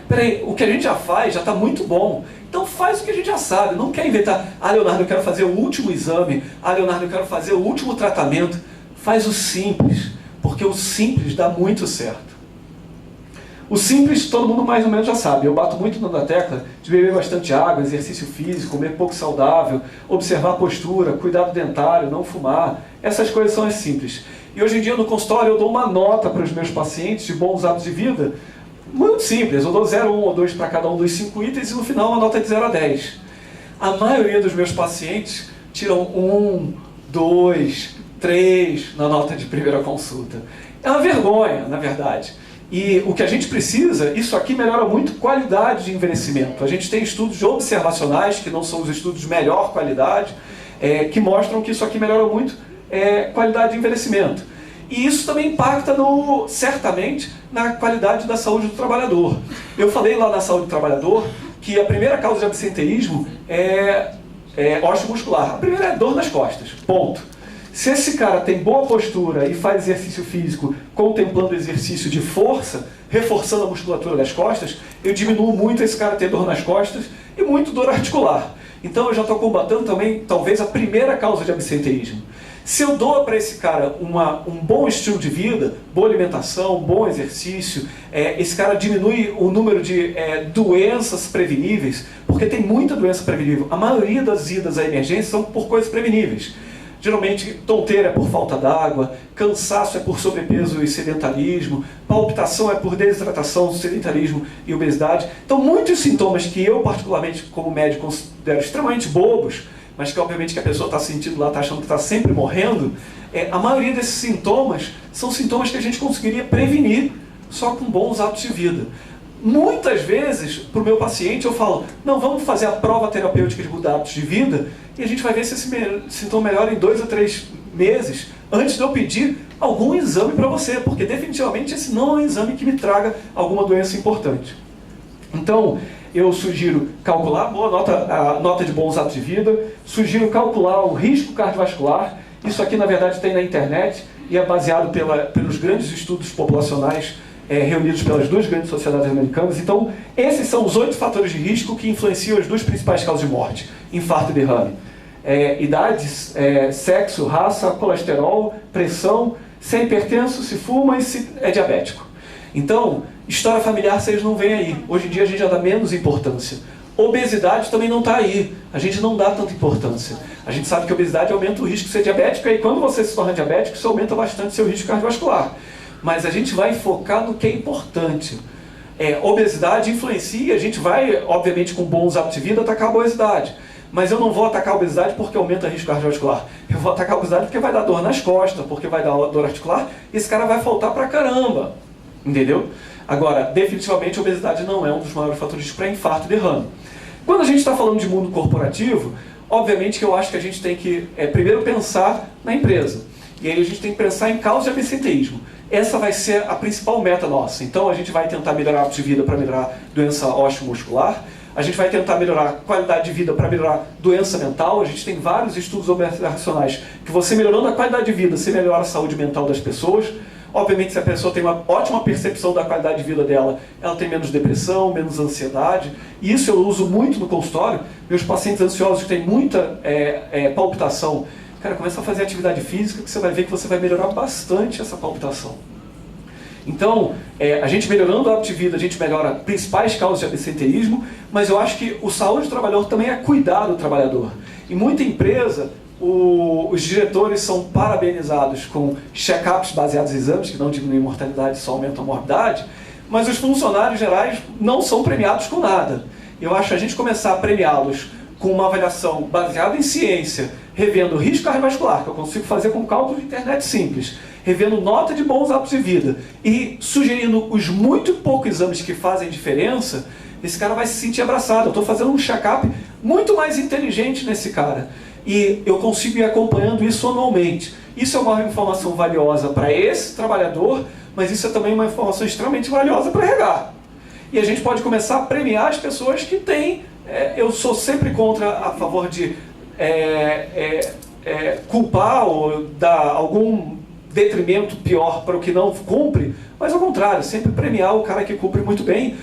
Peraí, o que a gente já faz já está muito bom. Então faz o que a gente já sabe, não quer inventar, Leonardo, eu quero fazer o último exame, Leonardo, eu quero fazer o último tratamento. Faz o simples, porque o simples dá muito certo. O simples todo mundo mais ou menos já sabe. Eu bato muito na tecla de beber bastante água, exercício físico, comer pouco saudável, observar a postura, cuidado dentário, não fumar. Essas coisas são as simples. E hoje em dia no consultório eu dou uma nota para os meus pacientes de bons hábitos de vida, muito simples, eu dou 0, 1 ou 2 para cada um dos 5 itens e no final uma nota de 0 a 10. A maioria dos meus pacientes tiram 1, 2, 3 na nota de primeira consulta. É uma vergonha, na verdade. E o que a gente precisa, isso aqui melhora muito a qualidade de envelhecimento. A gente tem estudos observacionais, que não são os estudos de melhor qualidade, que mostram que isso aqui melhora muito a qualidade de envelhecimento. E isso também impacta, certamente, na qualidade da saúde do trabalhador. Eu falei lá na saúde do trabalhador que a primeira causa de absenteísmo é osteomuscular. A primeira é dor nas costas, ponto. Se esse cara tem boa postura e faz exercício físico contemplando exercício de força, reforçando a musculatura das costas, eu diminuo muito esse cara ter dor nas costas e muito dor articular. Então eu já estou combatendo também, talvez, a primeira causa de absenteísmo. Se eu dou para esse cara um bom estilo de vida, boa alimentação, bom exercício, esse cara diminui o número de doenças preveníveis, porque tem muita doença prevenível. A maioria das idas à emergência são por coisas preveníveis. Geralmente, tonteira é por falta d'água, cansaço é por sobrepeso e sedentarismo, palpitação é por desidratação, sedentarismo e obesidade. Então, muitos sintomas que eu, particularmente, como médico, considero extremamente bobos, mas que, obviamente, que a pessoa está sentindo lá, está achando que está sempre morrendo, a maioria desses sintomas são sintomas que a gente conseguiria prevenir só com bons hábitos de vida. Muitas vezes, para o meu paciente, eu falo, não, vamos fazer a prova terapêutica de hábitos de vida e a gente vai ver se esse sintoma melhora em 2 a 3 meses antes de eu pedir algum exame para você, porque definitivamente esse não é um exame que me traga alguma doença importante. Então, eu sugiro calcular a nota de bons hábitos de vida, sugiro calcular o risco cardiovascular. Isso aqui, na verdade, tem na internet e é baseado pelos grandes estudos populacionais reunidos pelas 2 grandes sociedades americanas. Então, esses são os 8 fatores de risco que influenciam as 2 principais causas de morte: infarto e derrame. Idades, sexo, raça, colesterol, pressão, se é hipertenso, se fuma e se é diabético. Então, história familiar vocês não veem aí. Hoje em dia a gente já dá menos importância. Obesidade também não está aí. A gente não dá tanta importância. A gente sabe que a obesidade aumenta o risco de ser diabético, e aí quando você se torna diabético, isso aumenta bastante seu risco cardiovascular. Mas a gente vai focar no que é importante. Obesidade influencia, a gente vai, obviamente, com bons hábitos de vida, atacar a obesidade. Mas eu não vou atacar a obesidade porque aumenta o risco cardiovascular. Eu vou atacar a obesidade porque vai dar dor nas costas, porque vai dar dor articular, e esse cara vai faltar pra caramba. Entendeu? Agora, definitivamente a obesidade não é um dos maiores fatores para infarto e derrame. Quando a gente está falando de mundo corporativo, obviamente que eu acho que a gente tem que primeiro pensar na empresa. E aí a gente tem que pensar em causa de absenteísmo. Essa vai ser a principal meta nossa. Então a gente vai tentar melhorar hábitos de vida para melhorar doença osteomuscular. A gente vai tentar melhorar a qualidade de vida para melhorar doença mental. A gente tem vários estudos observacionais que você melhorando a qualidade de vida, você melhora a saúde mental das pessoas. Obviamente, se a pessoa tem uma ótima percepção da qualidade de vida dela, ela tem menos depressão, menos ansiedade. E isso eu uso muito no consultório. Meus pacientes ansiosos que têm muita palpitação, cara, começa a fazer atividade física que você vai ver que você vai melhorar bastante essa palpitação. Então, a gente melhorando o hábito de vida, a gente melhora principais causas de absenteísmo, mas eu acho que o saúde do trabalhador também é cuidar do trabalhador. Em muita empresa, os diretores são parabenizados com check-ups baseados em exames, que não diminuem a mortalidade, só aumentam a morbidade, mas os funcionários gerais não são premiados com nada. Eu acho que a gente começar a premiá-los com uma avaliação baseada em ciência, revendo o risco cardiovascular, que eu consigo fazer com cálculo de internet simples, revendo nota de bons hábitos de vida e sugerindo os muito poucos exames que fazem diferença, esse cara vai se sentir abraçado. Eu estou fazendo um check-up muito mais inteligente nesse cara. E eu consigo ir acompanhando isso anualmente. Isso é uma informação valiosa para esse trabalhador, mas isso é também uma informação extremamente valiosa para a RH. E a gente pode começar a premiar as pessoas que têm... eu sou sempre a favor de culpar ou dar algum detrimento pior para o que não cumpre, mas ao contrário, sempre premiar o cara que cumpre muito bem.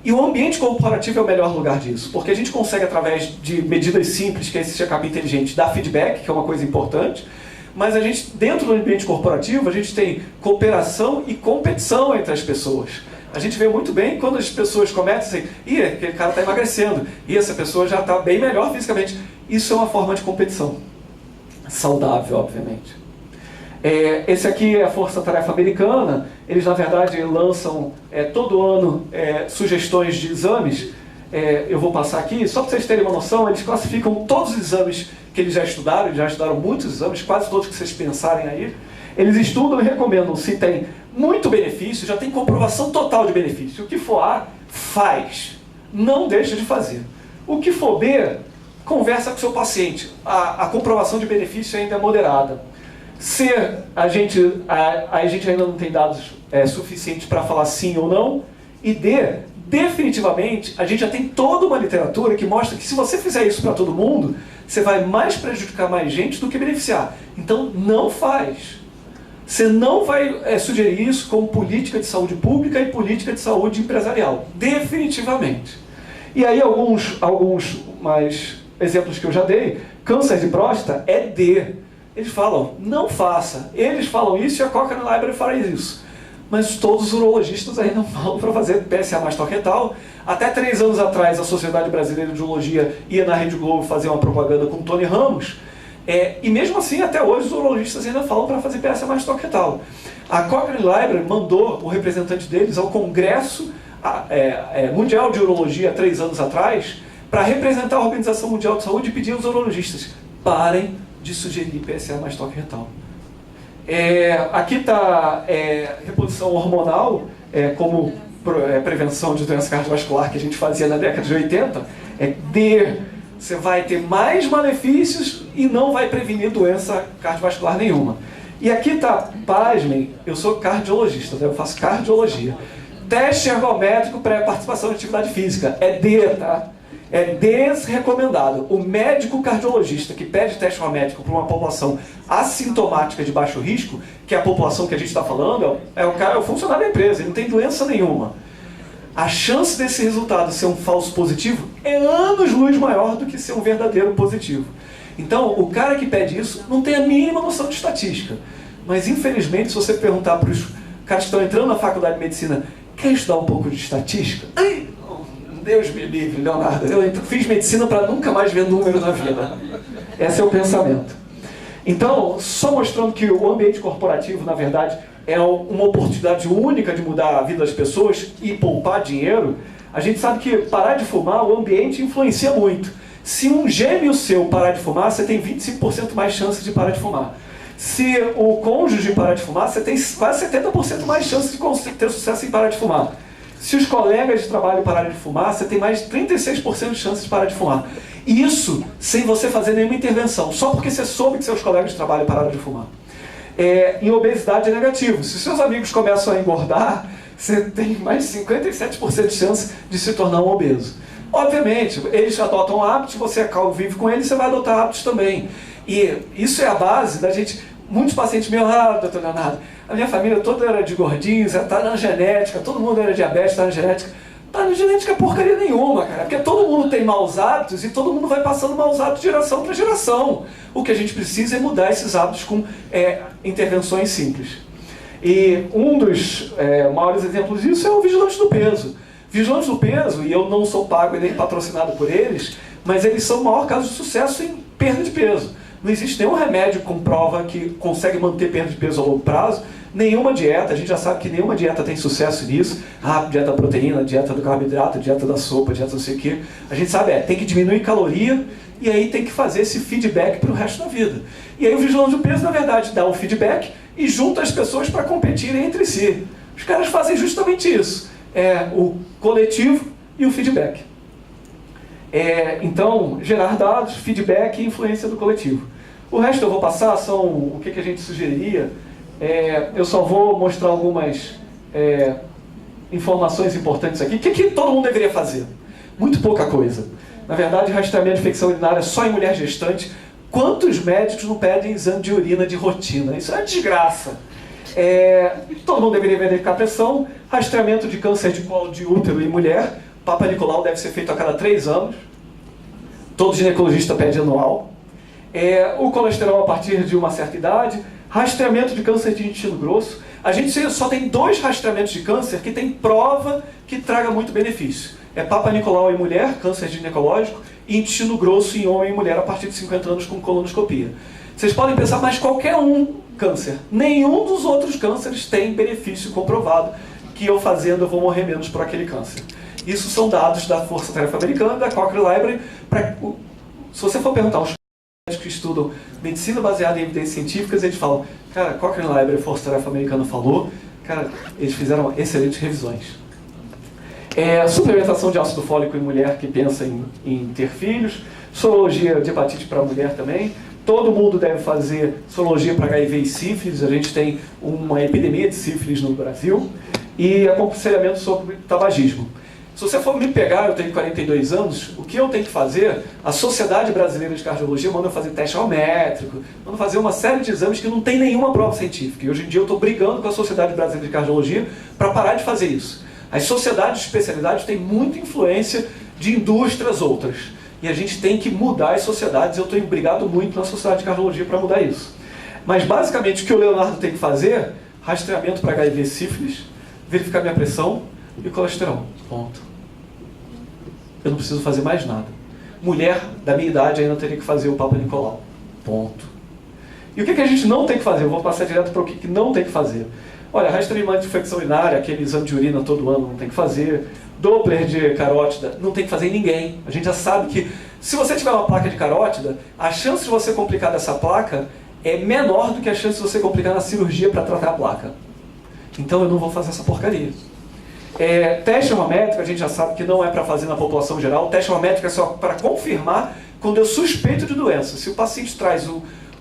E o ambiente corporativo é o melhor lugar disso, porque a gente consegue, através de medidas simples, que é esse check-up inteligente, dar feedback, que é uma coisa importante, mas a gente, dentro do ambiente corporativo, a gente tem cooperação e competição entre as pessoas. A gente vê muito bem quando as pessoas começam assim, aquele cara está emagrecendo, e essa pessoa já está bem melhor fisicamente. Isso é uma forma de competição. Saudável, obviamente. Esse aqui é a Força Tarefa Americana. Eles, na verdade, lançam todo ano sugestões de exames. Eu vou passar aqui, só para vocês terem uma noção, eles classificam todos os exames que eles já estudaram muitos exames, quase todos que vocês pensarem aí. Eles estudam e recomendam se tem muito benefício, já tem comprovação total de benefício. O que for A, faz. Não deixa de fazer. O que for B, conversa com o seu paciente. A comprovação de benefício ainda é moderada. C, a gente ainda não tem dados suficientes para falar sim ou não. E D, definitivamente, a gente já tem toda uma literatura que mostra que se você fizer isso para todo mundo, você vai mais prejudicar mais gente do que beneficiar. Então, não faz. Você não vai sugerir isso como política de saúde pública e política de saúde empresarial. Definitivamente. E aí, alguns mais exemplos que eu já dei. Câncer de próstata é D. Eles falam, não faça. Eles falam isso e a Cochrane Library faz isso. Mas todos os urologistas ainda falam para fazer PSA mastorretal. Até 3 anos atrás, a Sociedade Brasileira de Urologia ia na Rede Globo fazer uma propaganda com Tony Ramos. E mesmo assim, até hoje, os urologistas ainda falam para fazer PSA mastorretal. A Cochrane Library mandou o representante deles ao Congresso Mundial de Urologia, 3 anos atrás, para representar a Organização Mundial de Saúde e pedir aos urologistas, parem de sugerir PSA mastorretal. Aqui está reposição hormonal, como prevenção de doença cardiovascular que a gente fazia na década de 80. D, você vai ter mais malefícios e não vai prevenir doença cardiovascular nenhuma. E aqui está, pasmem, eu sou cardiologista, eu faço cardiologia. Teste ergométrico pré-participação de atividade física, D, tá? É desrecomendado. O médico cardiologista que pede teste ergométrico para uma população assintomática de baixo risco, que é a população que a gente está falando, é o funcionário da empresa, ele não tem doença nenhuma. A chance desse resultado ser um falso positivo é anos-luz maior do que ser um verdadeiro positivo. Então, o cara que pede isso não tem a mínima noção de estatística. Mas, infelizmente, se você perguntar para os caras que estão entrando na faculdade de medicina, quer estudar um pouco de estatística? Ai, Deus me livre, Leonardo. Eu fiz medicina para nunca mais ver número na vida. Esse é o pensamento. Então, só mostrando que o ambiente corporativo, na verdade, é uma oportunidade única de mudar a vida das pessoas e poupar dinheiro, a gente sabe que parar de fumar, o ambiente influencia muito. Se um gêmeo seu parar de fumar, você tem 25% mais chance de parar de fumar. Se o cônjuge parar de fumar, você tem quase 70% mais chance de ter sucesso em parar de fumar. Se os colegas de trabalho pararem de fumar, você tem mais de 36% de chance de parar de fumar. E isso sem você fazer nenhuma intervenção, só porque você soube que seus colegas de trabalho pararam de fumar. Em obesidade é negativo. Se seus amigos começam a engordar, você tem mais de 57% de chance de se tornar um obeso. Obviamente, eles adotam hábitos, você vive com eles, você vai adotar hábitos também. E isso é a base da gente... Muitos pacientes meus, doutor Leonardo, a minha família toda era de gordinhos, está na genética, todo mundo era diabetes, está na genética. Tá na genética porcaria nenhuma, cara, porque todo mundo tem maus hábitos e todo mundo vai passando maus hábitos de geração para geração. O que a gente precisa é mudar esses hábitos com intervenções simples. E um dos maiores exemplos disso é o Vigilante do Peso. Vigilantes do Peso, e eu não sou pago e nem patrocinado por eles, mas eles são o maior caso de sucesso em perda de peso. Não existe nenhum remédio com prova que consegue manter perda de peso a longo prazo, nenhuma dieta, a gente já sabe que nenhuma dieta tem sucesso nisso. Dieta da proteína, dieta do carboidrato, dieta da sopa, dieta não sei o quê. A gente sabe, tem que diminuir caloria e aí tem que fazer esse feedback para o resto da vida. E aí o Vigilante do Peso, na verdade, dá o feedback e junta as pessoas para competirem entre si. Os caras fazem justamente isso. O coletivo e o feedback. Então, gerar dados, feedback e influência do coletivo. O resto eu vou passar, são o que a gente sugeriria. Eu só vou mostrar algumas informações importantes aqui. O que todo mundo deveria fazer? Muito pouca coisa. Na verdade, rastreamento de infecção urinária só em mulher gestante. Quantos médicos não pedem exame de urina de rotina? Isso é uma desgraça. Todo mundo deveria verificar a pressão. Rastreamento de câncer de colo de útero em mulher. Papa Nicolau deve ser feito a cada 3 anos. Todo ginecologista pede anual. O colesterol a partir de uma certa idade. Rastreamento de câncer de intestino grosso. A gente só tem 2 rastreamentos de câncer que tem prova que traga muito benefício. Papa Nicolau em mulher, câncer ginecológico, e intestino grosso em homem e mulher a partir de 50 anos com colonoscopia. Vocês podem pensar, mas qualquer um câncer. Nenhum dos outros cânceres tem benefício comprovado que eu fazendo eu vou morrer menos por aquele câncer. Isso são dados da Força Tarefa Americana, da Cochrane Library. Se você for perguntar aos médicos que estudam medicina baseada em evidências científicas, eles falam, cara, Cochrane Library, Força Tarefa Americana falou, cara, eles fizeram excelentes revisões. Suplementação de ácido fólico em mulher que pensa em ter filhos, sorologia de hepatite para mulher também. Todo mundo deve fazer sorologia para HIV e sífilis, a gente tem uma epidemia de sífilis no Brasil, e aconselhamento sobre tabagismo. Se você for me pegar, eu tenho 42 anos, o que eu tenho que fazer? A Sociedade Brasileira de Cardiologia manda eu fazer teste almétrico, manda fazer uma série de exames que não tem nenhuma prova científica. E hoje em dia eu estou brigando com a Sociedade Brasileira de Cardiologia para parar de fazer isso. As sociedades de especialidade têm muita influência de indústrias outras. E a gente tem que mudar as sociedades, eu estou brigado muito na Sociedade de Cardiologia para mudar isso. Mas basicamente o que o Leonardo tem que fazer, rastreamento para HIV e sífilis, verificar minha pressão e o colesterol. Ponto. Eu não preciso fazer mais nada. Mulher da minha idade ainda teria que fazer o Papa Nicolau. Ponto. E o que a gente não tem que fazer? Eu vou passar direto para o que não tem que fazer. Olha, rastreamento de infecção urinária, aquele exame de urina todo ano não tem que fazer. Doppler de carótida, não tem que fazer em ninguém. A gente já sabe que se você tiver uma placa de carótida, a chance de você complicar dessa placa é menor do que a chance de você complicar na cirurgia para tratar a placa. Então eu não vou fazer essa porcaria. Teste hemamétrico, a gente já sabe que não é para fazer na população geral. O teste hemamétrico é só para confirmar quando eu suspeito de doença. Se o paciente traz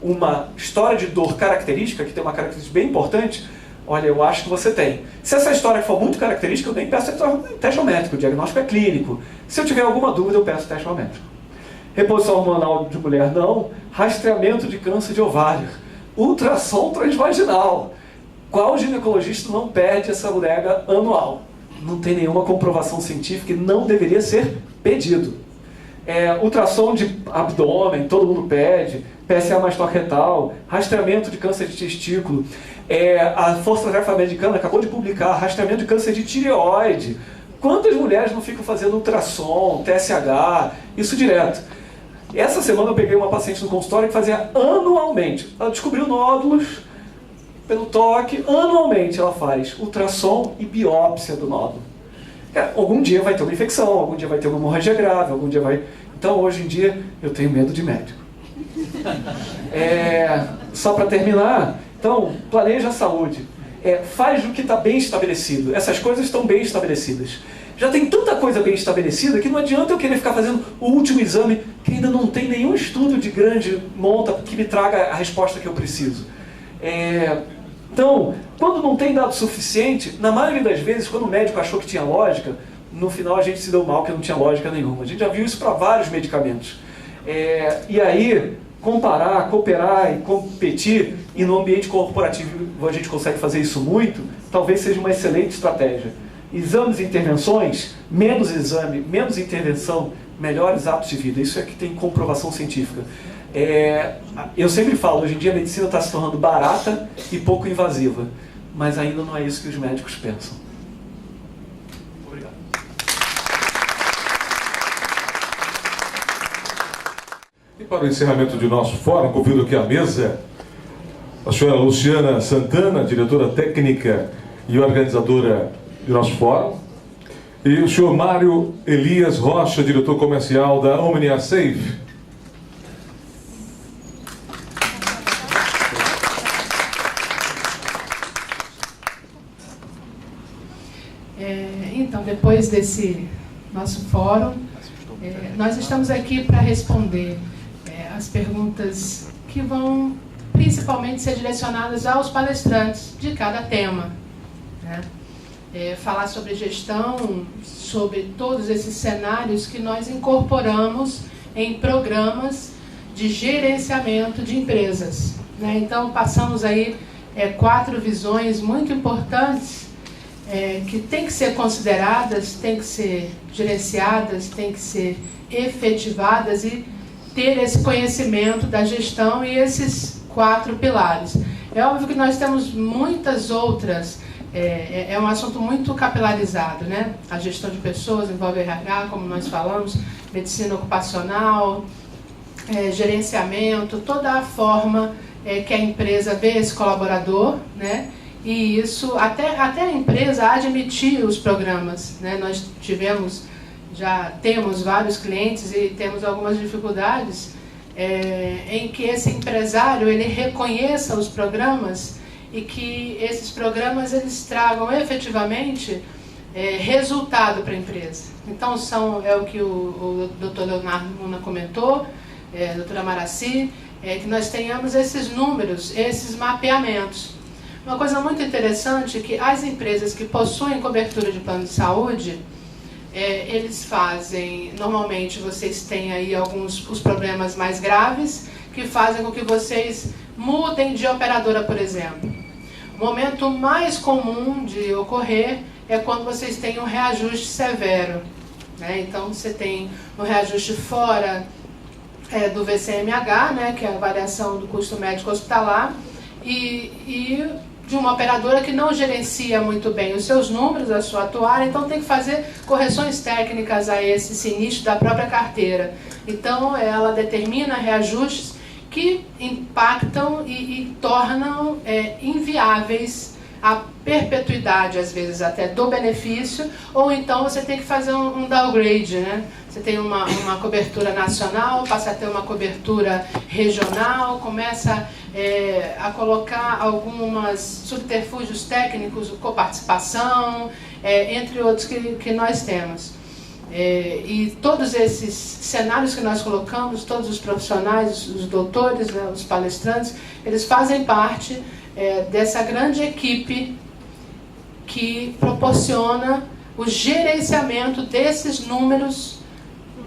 uma história de dor característica, que tem uma característica bem importante, olha, eu acho que você tem. Se essa história for muito característica, eu nem peço teste hemamétrico, o diagnóstico é clínico. Se eu tiver alguma dúvida, eu peço teste hemamétrico. Reposição hormonal de mulher, não. Rastreamento de câncer de ovário. Ultrassom transvaginal. Qual ginecologista não pede essa bodega anual? Não tem nenhuma comprovação científica e não deveria ser pedido. Ultrassom de abdômen, todo mundo pede. PSA mastoc retal, rastreamento de câncer de testículo. A Força Tarefa Americana acabou de publicar rastreamento de câncer de tireoide. Quantas mulheres não ficam fazendo ultrassom, TSH, isso direto? Essa semana eu peguei uma paciente no consultório que fazia anualmente. Ela descobriu nódulos pelo toque, anualmente ela faz ultrassom e biópsia do nódulo. Algum dia vai ter uma infecção, algum dia vai ter uma hemorragia grave, algum dia vai... Então hoje em dia eu tenho medo de médico. Só para terminar, então, planeja a saúde. Faz o que está bem estabelecido. Essas coisas estão bem estabelecidas. Já tem tanta coisa bem estabelecida que não adianta eu querer ficar fazendo o último exame que ainda não tem nenhum estudo de grande monta que me traga a resposta que eu preciso. Então, quando não tem dado suficiente, na maioria das vezes, quando o médico achou que tinha lógica, no final a gente se deu mal que não tinha lógica nenhuma. A gente já viu isso para vários medicamentos. E aí, comparar, cooperar e competir, e no ambiente corporativo a gente consegue fazer isso muito, talvez seja uma excelente estratégia. Exames e intervenções, menos exame, menos intervenção, melhores hábitos de vida. Isso é que tem comprovação científica. Eu sempre falo, hoje em dia a medicina está se tornando barata e pouco invasiva, mas ainda não é isso que os médicos pensam. Obrigado. E para o encerramento de nosso fórum, convido aqui à mesa a senhora Luciana Santana, diretora técnica e organizadora do nosso fórum, e o senhor Mário Elias Rocha, diretor comercial da Omnia Safe. Então, depois desse nosso fórum, nós estamos aqui para responder as perguntas que vão principalmente ser direcionadas aos palestrantes de cada tema, né? Falar sobre gestão, sobre todos esses cenários que nós incorporamos em programas de gerenciamento de empresas, né? Então, passamos aí 4 visões muito importantes que têm que ser consideradas, têm que ser gerenciadas, têm que ser efetivadas e ter esse conhecimento da gestão e esses 4 pilares. É óbvio que nós temos muitas outras, é um assunto muito capilarizado, né? A gestão de pessoas envolve RH, como nós falamos, medicina ocupacional, gerenciamento, toda a forma que a empresa vê esse colaborador, né? E isso, até a empresa admitir os programas, né? Nós já temos vários clientes e temos algumas dificuldades em que esse empresário ele reconheça os programas e que esses programas eles tragam efetivamente resultado para a empresa. Então é o que o Dr. Leonardo Muna comentou, a doutora Maraci, que nós tenhamos esses números, esses mapeamentos. Uma coisa muito interessante é que as empresas que possuem cobertura de plano de saúde, eles fazem, normalmente vocês têm aí os problemas mais graves, que fazem com que vocês mudem de operadora, por exemplo. O momento mais comum de ocorrer é quando vocês têm um reajuste severo, né? Então você tem um reajuste fora do VCMH, né, que é a variação do custo médico hospitalar, e de uma operadora que não gerencia muito bem os seus números, a sua atuária, então tem que fazer correções técnicas a esse sinistro da própria carteira. Então ela determina reajustes que impactam e tornam inviáveis a perpetuidade, às vezes até, do benefício, ou então você tem que fazer um downgrade, né? Você tem uma cobertura nacional, passa a ter uma cobertura regional, começa a colocar alguns subterfúgios técnicos, coparticipação, entre outros que nós temos. E todos esses cenários que nós colocamos, todos os profissionais, os doutores, né, os palestrantes, eles fazem parte dessa grande equipe que proporciona o gerenciamento desses números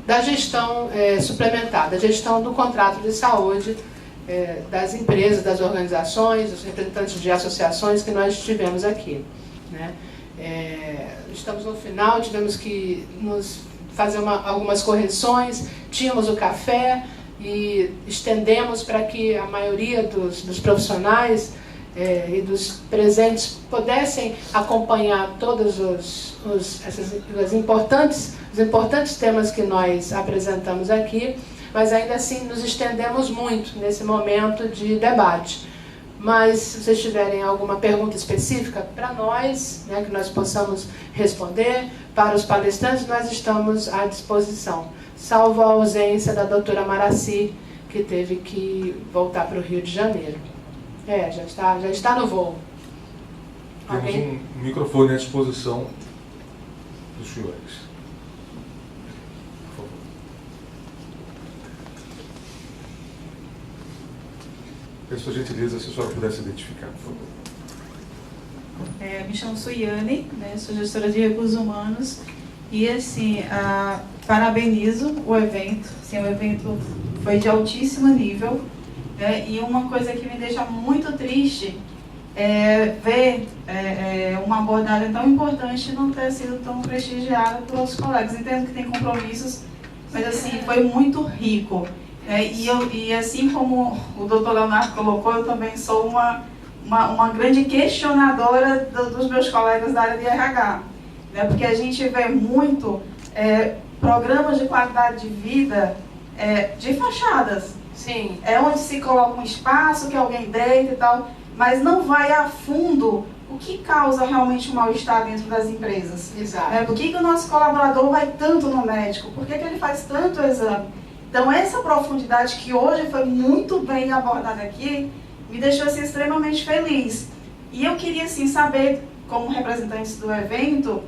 da gestão suplementar, da gestão do contrato de saúde das empresas, das organizações, dos representantes de associações que nós tivemos aqui, né? Estamos no final, tivemos que fazer algumas correções, tínhamos o café e estendemos para que a maioria dos profissionais e dos presentes pudessem acompanhar todos os importantes temas que nós apresentamos aqui, mas ainda assim nos estendemos muito nesse momento de debate. Mas se vocês tiverem alguma pergunta específica para nós, né, que nós possamos responder, para os palestrantes, nós estamos à disposição, salvo a ausência da doutora Maraci, que teve que voltar para o Rio de Janeiro. Já está no voo. Temos um microfone à disposição dos senhores. Por favor. Peço a gentileza se a senhora pudesse identificar, por favor. Me chamo Suiane, né, sou gestora de recursos humanos e assim, parabenizo o evento. Assim, o evento foi de altíssimo nível. E uma coisa que me deixa muito triste é ver uma abordagem tão importante não ter sido tão prestigiada por outros colegas. Entendo que tem compromissos, mas assim, foi muito rico. E assim como o Dr. Leonardo colocou, eu também sou uma grande questionadora dos meus colegas da área de RH. Porque a gente vê muito programas de qualidade de vida de fachadas. Sim. Onde se coloca um espaço que alguém deita e tal, mas não vai a fundo o que causa realmente o mal-estar dentro das empresas. Exato. Por que o nosso colaborador vai tanto no médico? Por que ele faz tanto exame? Então, essa profundidade que hoje foi muito bem abordada aqui, me deixou assim, extremamente feliz. E eu queria assim, saber, como representantes do evento,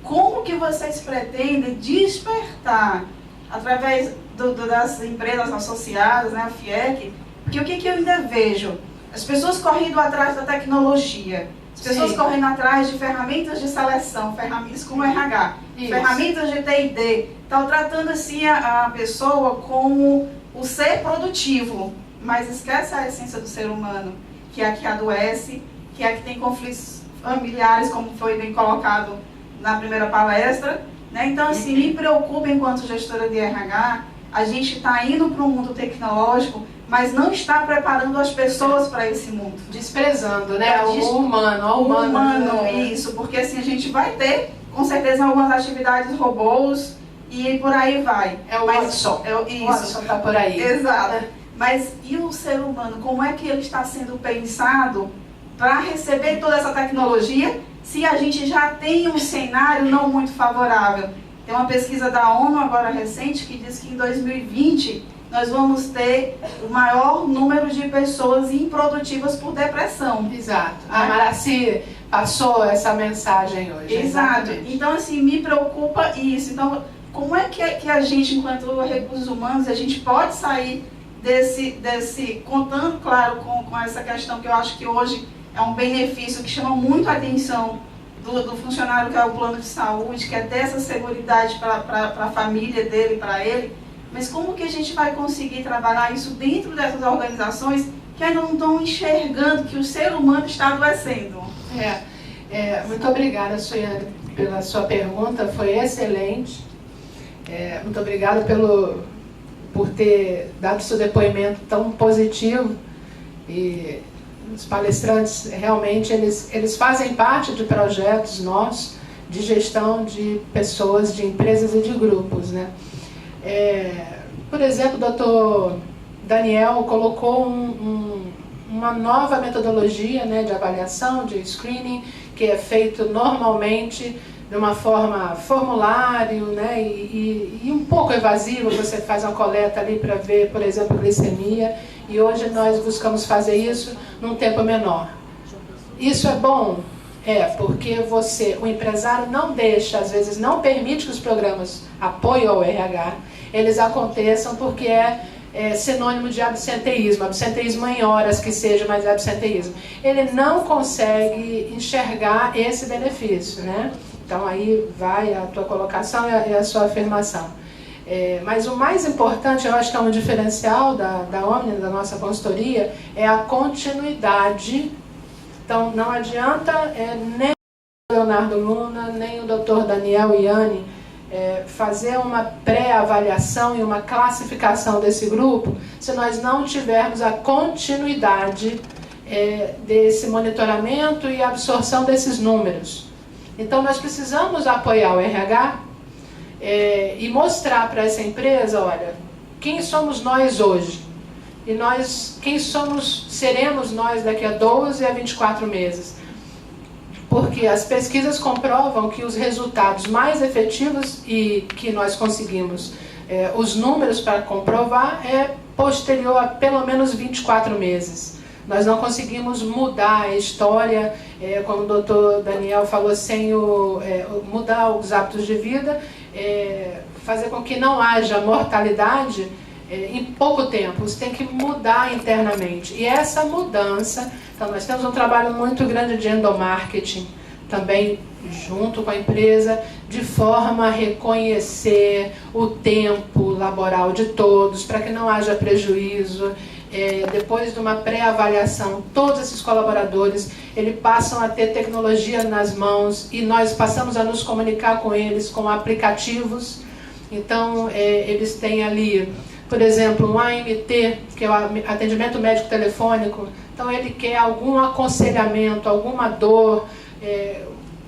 como que vocês pretendem despertar, através das empresas associadas, né, a FIEC, porque o que eu ainda vejo? As pessoas correndo atrás da tecnologia, as pessoas correndo atrás de ferramentas de seleção, ferramentas como RH, ferramentas de T&D, estão tratando assim a pessoa como o ser produtivo, mas esquece a essência do ser humano, que é a que adoece, que é a que tem conflitos familiares, como foi bem colocado na primeira palestra, né? Então, assim, me preocupa enquanto gestora de RH, a gente está indo para um mundo tecnológico, mas não está preparando as pessoas para esse mundo. Desprezando, né? O humano. Isso, porque assim, a gente vai ter, com certeza, algumas atividades robôs e por aí vai. O Watson está por aí. Exato. Mas e o ser humano, como é que ele está sendo pensado para receber toda essa tecnologia, se a gente já tem um cenário não muito favorável? Tem uma pesquisa da ONU agora recente que diz que em 2020 nós vamos ter o maior número de pessoas improdutivas por depressão. Exato. A Maraci passou essa mensagem hoje. Exato. Exatamente. Então, assim, me preocupa isso. Então, como é que a gente, enquanto recursos humanos, a gente pode sair desse contando, claro, com essa questão que eu acho que hoje é um benefício que chama muito a atenção do funcionário, que é o plano de saúde, que é ter essa seguridade para a família dele, para ele. Mas como que a gente vai conseguir trabalhar isso dentro dessas organizações que ainda não estão enxergando que o ser humano está adoecendo? Muito obrigada, Suiane, pela sua pergunta, foi excelente. Muito obrigada por ter dado seu depoimento tão positivo. E os palestrantes, realmente, eles fazem parte de projetos nossos de gestão de pessoas, de empresas e de grupos, né? Por exemplo, o doutor Daniel colocou uma nova metodologia, né, de avaliação, de screening, que é feito normalmente de uma forma formulário, né, e um pouco evasivo. Você faz uma coleta ali para ver, por exemplo, glicemia, e hoje nós buscamos fazer isso num tempo menor. Isso é bom? Porque o empresário não deixa, às vezes não permite que os programas apoio ao RH, eles aconteçam porque é sinônimo de absenteísmo em horas que seja, mas é absenteísmo. Ele não consegue enxergar esse benefício, né? Então aí vai a tua colocação e a sua afirmação. Mas o mais importante, eu acho que é um diferencial da Omni, da nossa consultoria, é a continuidade. Então não adianta nem o Leonardo Luna, nem o Dr. Daniel Ianni fazer uma pré-avaliação e uma classificação desse grupo se nós não tivermos a continuidade desse monitoramento e absorção desses números. Então nós precisamos apoiar o RH e mostrar para essa empresa, olha, quem somos nós hoje? E quem seremos nós daqui a 12 a 24 meses? Porque as pesquisas comprovam que os resultados mais efetivos e que nós conseguimos os números para comprovar é posterior a pelo menos 24 meses. Nós não conseguimos mudar a história, como o doutor Daniel falou, sem mudar os hábitos de vida, fazer com que não haja mortalidade em pouco tempo. Você tem que mudar internamente. E essa mudança, então nós temos um trabalho muito grande de endomarketing, também junto com a empresa, de forma a reconhecer o tempo laboral de todos, para que não haja prejuízo. Depois de uma pré-avaliação, todos esses colaboradores, eles passam a ter tecnologia nas mãos e nós passamos a nos comunicar com eles com aplicativos. Então, eles têm ali, por exemplo, um AMT, que é o atendimento médico telefônico. Então, ele quer algum aconselhamento, alguma dor,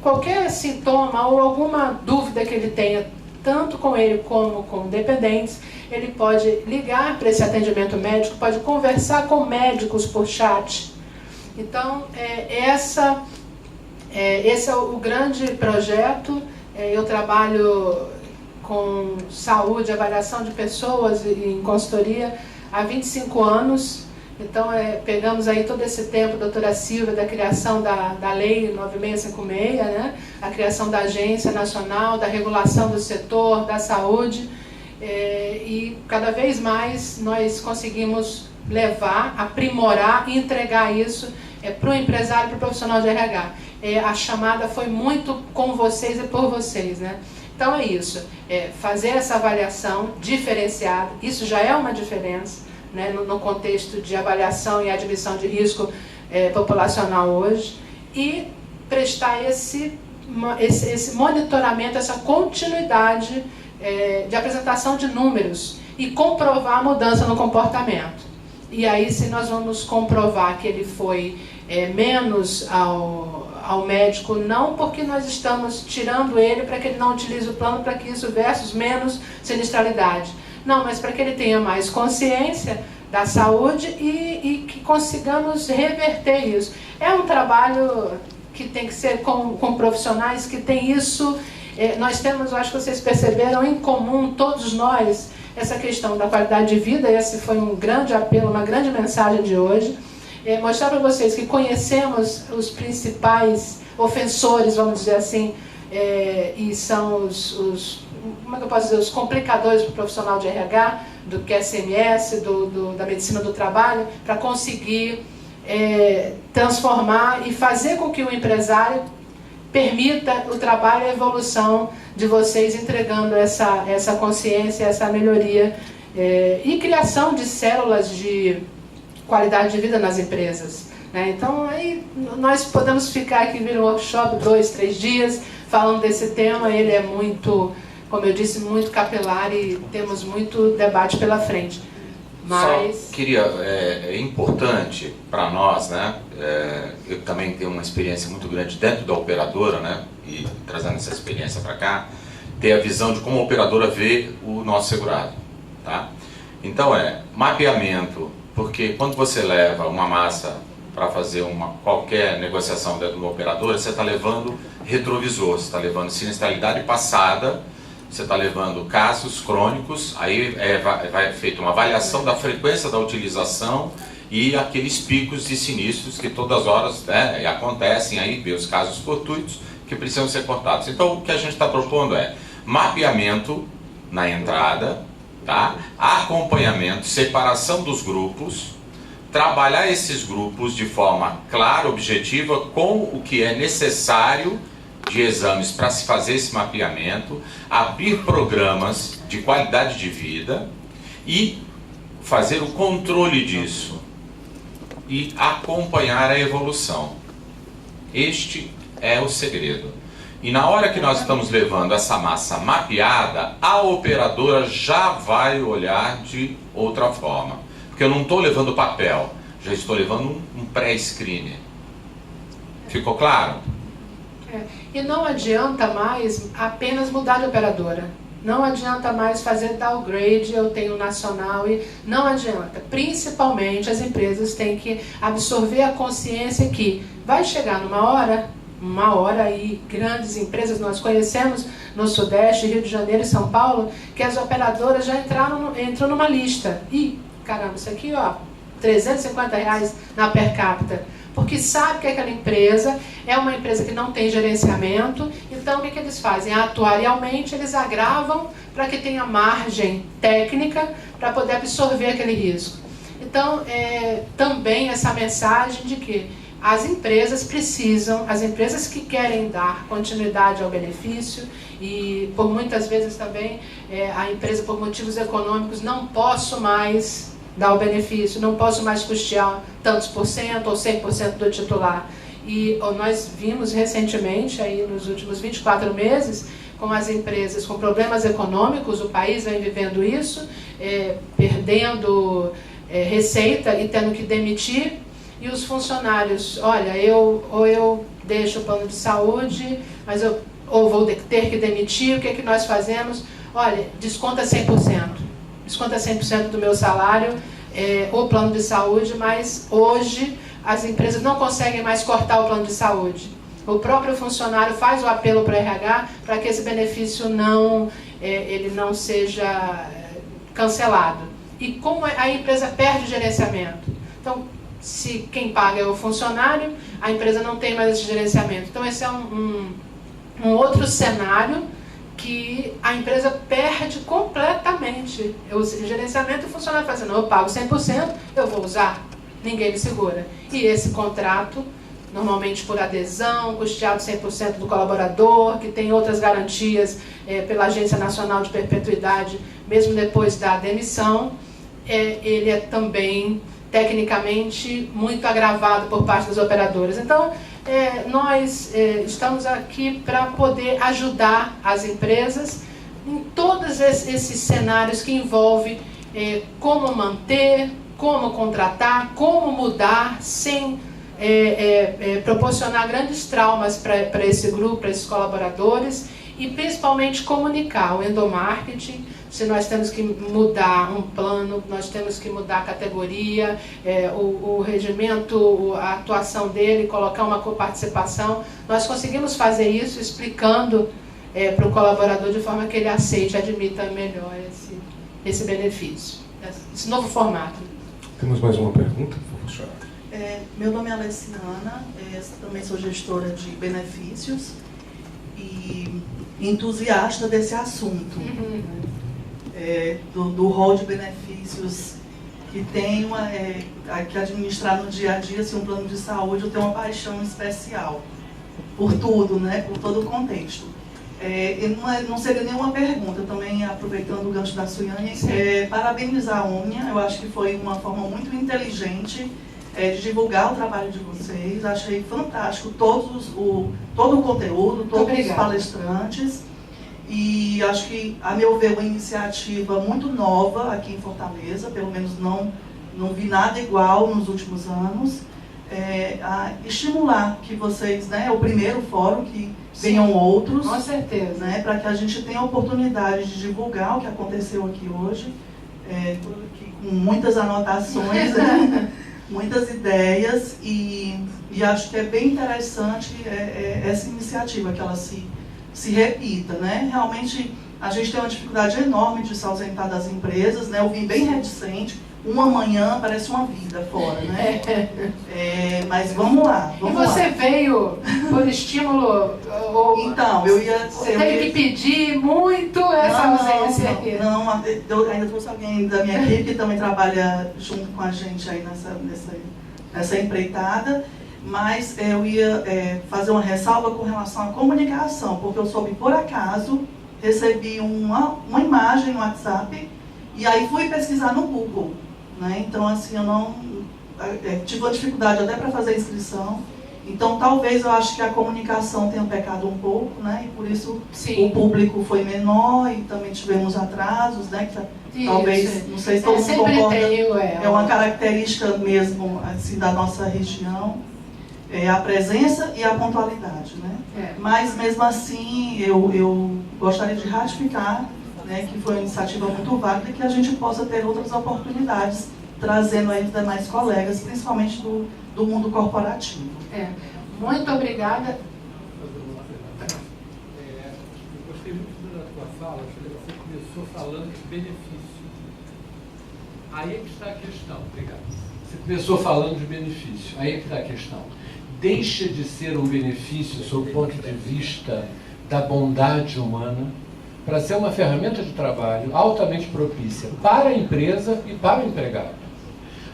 qualquer sintoma ou alguma dúvida que ele tenha, tanto com ele como com dependentes, ele pode ligar para esse atendimento médico, pode conversar com médicos por chat. Então, esse é o grande projeto. Eu trabalho com saúde, avaliação de pessoas em consultoria há 25 anos. Então, pegamos aí todo esse tempo, doutora Silvia, da criação da Lei 9656, né? A criação da Agência Nacional, da regulação do setor, da saúde, e cada vez mais nós conseguimos levar, aprimorar e entregar isso para o empresário, para o profissional de RH. A chamada foi muito com vocês e por vocês, né? Então é isso, fazer essa avaliação diferenciada, isso já é uma diferença, né, no contexto de avaliação e admissão de risco populacional hoje, e prestar esse monitoramento, essa continuidade de apresentação de números e comprovar a mudança no comportamento. E aí, se nós vamos comprovar que ele foi menos ao médico, não porque nós estamos tirando ele para que ele não utilize o plano, para que isso versus menos sinistralidade. Não, mas para que ele tenha mais consciência da saúde e que consigamos reverter isso. É um trabalho que tem que ser com profissionais que têm isso. Nós temos, eu acho que vocês perceberam, em comum, todos nós, essa questão da qualidade de vida. Esse foi um grande apelo, uma grande mensagem de hoje. Mostrar para vocês que conhecemos os principais ofensores, vamos dizer assim, e são como é que eu posso dizer, os complicadores para o profissional de RH, do QSMS, da medicina do trabalho, para conseguir transformar e fazer com que o empresário permita o trabalho e a evolução de vocês, entregando essa consciência, essa melhoria e criação de células de qualidade de vida nas empresas, né? Então, aí nós podemos ficar aqui em um workshop 2, 3 dias falando desse tema. Ele é muito, como eu disse, muito capilar e temos muito debate pela frente. Mas só queria, é importante para nós, né? Eu também tenho uma experiência muito grande dentro da operadora, né? E trazendo essa experiência para cá, ter a visão de como a operadora vê o nosso segurado, tá? Então mapeamento, porque quando você leva uma massa para fazer qualquer negociação dentro de uma operadora, você está levando retrovisor, você está levando sinistralidade passada, você está levando casos crônicos, aí vai feita uma avaliação da frequência da utilização e aqueles picos de sinistros que todas as horas, né, acontecem, aí vê os casos fortuitos que precisam ser cortados. Então, o que a gente está propondo é mapeamento na entrada, tá? Acompanhamento, separação dos grupos, trabalhar esses grupos de forma clara, objetiva, com o que é necessário de exames para se fazer esse mapeamento, abrir programas de qualidade de vida e fazer o controle disso e acompanhar a evolução. Este é o segredo. E na hora que nós estamos levando essa massa mapeada, a operadora já vai olhar de outra forma. Porque eu não estou levando papel, já estou levando um pré-screener. Ficou claro? E não adianta mais apenas mudar de operadora. Não adianta mais fazer downgrade, eu tenho nacional, e não adianta. Principalmente as empresas têm que absorver a consciência que vai chegar numa hora, e grandes empresas nós conhecemos no Sudeste, Rio de Janeiro e São Paulo, que as operadoras já entram numa lista. E, caramba, isso aqui, ó, R$350 na per capita. Porque sabe que aquela empresa é uma empresa que não tem gerenciamento, então o que eles fazem? Atuarialmente eles agravam para que tenha margem técnica para poder absorver aquele risco. Então, também essa mensagem de que as empresas precisam, as empresas que querem dar continuidade ao benefício, e por muitas vezes também a empresa, por motivos econômicos, não posso mais dar o benefício, não posso mais custear tantos por cento ou 100% do titular. E nós vimos recentemente, aí nos últimos 24 meses, com as empresas com problemas econômicos, o país vem vivendo isso, perdendo receita e tendo que demitir, e os funcionários, olha, eu deixo o plano de saúde, mas ou vou ter que demitir, o que é que nós fazemos? Olha, desconta 100%. Desconta 100% do meu salário, o plano de saúde, mas hoje as empresas não conseguem mais cortar o plano de saúde. O próprio funcionário faz o apelo para o RH para que esse benefício ele não seja cancelado. E como a empresa perde o gerenciamento? Então, se quem paga é o funcionário, a empresa não tem mais esse gerenciamento. Então, esse é um outro cenário que a empresa perde completamente. O gerenciamento, o funcionário faz assim, não, eu pago 100%, eu vou usar, ninguém me segura. E esse contrato, normalmente por adesão, custeado 100% do colaborador, que tem outras garantias pela Agência Nacional de Perpetuidade, mesmo depois da demissão, ele é também, tecnicamente, muito agravado por parte das operadoras. Então, nós estamos aqui para poder ajudar as empresas em todos esses cenários que envolvem como manter, como contratar, como mudar, sem proporcionar grandes traumas para esse grupo, para esses colaboradores, e principalmente comunicar o endomarketing. Se nós temos que mudar um plano, nós temos que mudar a categoria, o regimento, a atuação dele, colocar uma coparticipação. Nós conseguimos fazer isso explicando para o colaborador de forma que ele aceite, admita melhor esse benefício, esse novo formato. Temos mais uma pergunta, por favor. Meu nome é Alessiana, também sou gestora de benefícios e entusiasta desse assunto. Do rol de benefícios que tenho que administrar no dia a dia, assim, um plano de saúde, eu tenho uma paixão especial por tudo, né, por todo o contexto. Não seria nenhuma pergunta, também aproveitando o gancho da Suiane, parabenizar a Omnia. Eu acho que foi uma forma muito inteligente de divulgar o trabalho de vocês. Achei fantástico todo o conteúdo, todos os palestrantes. E acho que, a meu ver, uma iniciativa muito nova aqui em Fortaleza, pelo menos não vi nada igual nos últimos anos. A estimular que vocês, né, o primeiro fórum, que venham outros. Com certeza. Né, para que a gente tenha a oportunidade de divulgar o que aconteceu aqui hoje, com muitas anotações, né, muitas ideias, e acho que é bem interessante essa iniciativa, que ela se repita, né? Realmente, a gente tem uma dificuldade enorme de se ausentar das empresas, né? Eu vim bem reticente, uma manhã parece uma vida fora, né? Mas vamos lá. E você veio por estímulo? Então, eu ia... Você teve que pedir muito essa ausência aqui? Não, eu ainda trouxe alguém da minha equipe que também trabalha junto com a gente aí nessa empreitada. Mas eu ia fazer uma ressalva com relação à comunicação, porque eu soube, por acaso, recebi uma imagem no WhatsApp e aí fui pesquisar no Google, né? Então, assim, eu tive uma dificuldade até para fazer a inscrição. Então, talvez eu acho que a comunicação tenha pecado um pouco, né? E por isso o público foi menor e também tivemos atrasos, né? Que talvez, não sei se todo mundo concorda, é uma característica mesmo, assim, da nossa região. A presença e a pontualidade, né? Mas, mesmo assim, eu gostaria de ratificar, né, que foi uma iniciativa muito válida e que a gente possa ter outras oportunidades, trazendo aí demais colegas, principalmente do mundo corporativo. Muito obrigada. Eu gostei muito da tua fala, você começou falando de benefício. Aí é que está a questão. Obrigado. Você começou falando de benefício. Aí é que está a questão. Deixa de ser um benefício, sob o ponto de vista da bondade humana, para ser uma ferramenta de trabalho altamente propícia para a empresa e para o empregado.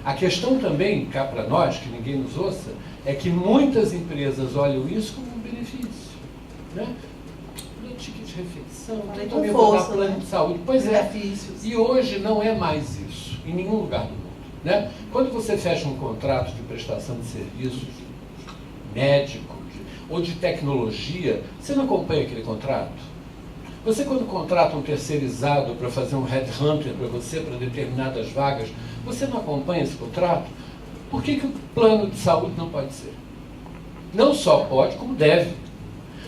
A questão também, cá para nós, que ninguém nos ouça, é que muitas empresas olham isso como um benefício, né? Ticket de refeição, também vou dar plano de saúde. Pois benefícios. E hoje não é mais isso, em nenhum lugar do mundo, né? Quando você fecha um contrato de prestação de serviços, médico ou de tecnologia, você não acompanha aquele contrato? Você, quando contrata um terceirizado para fazer um headhunter para você, para determinadas vagas, você não acompanha esse contrato? Por que o plano de saúde não pode ser? Não só pode, como deve.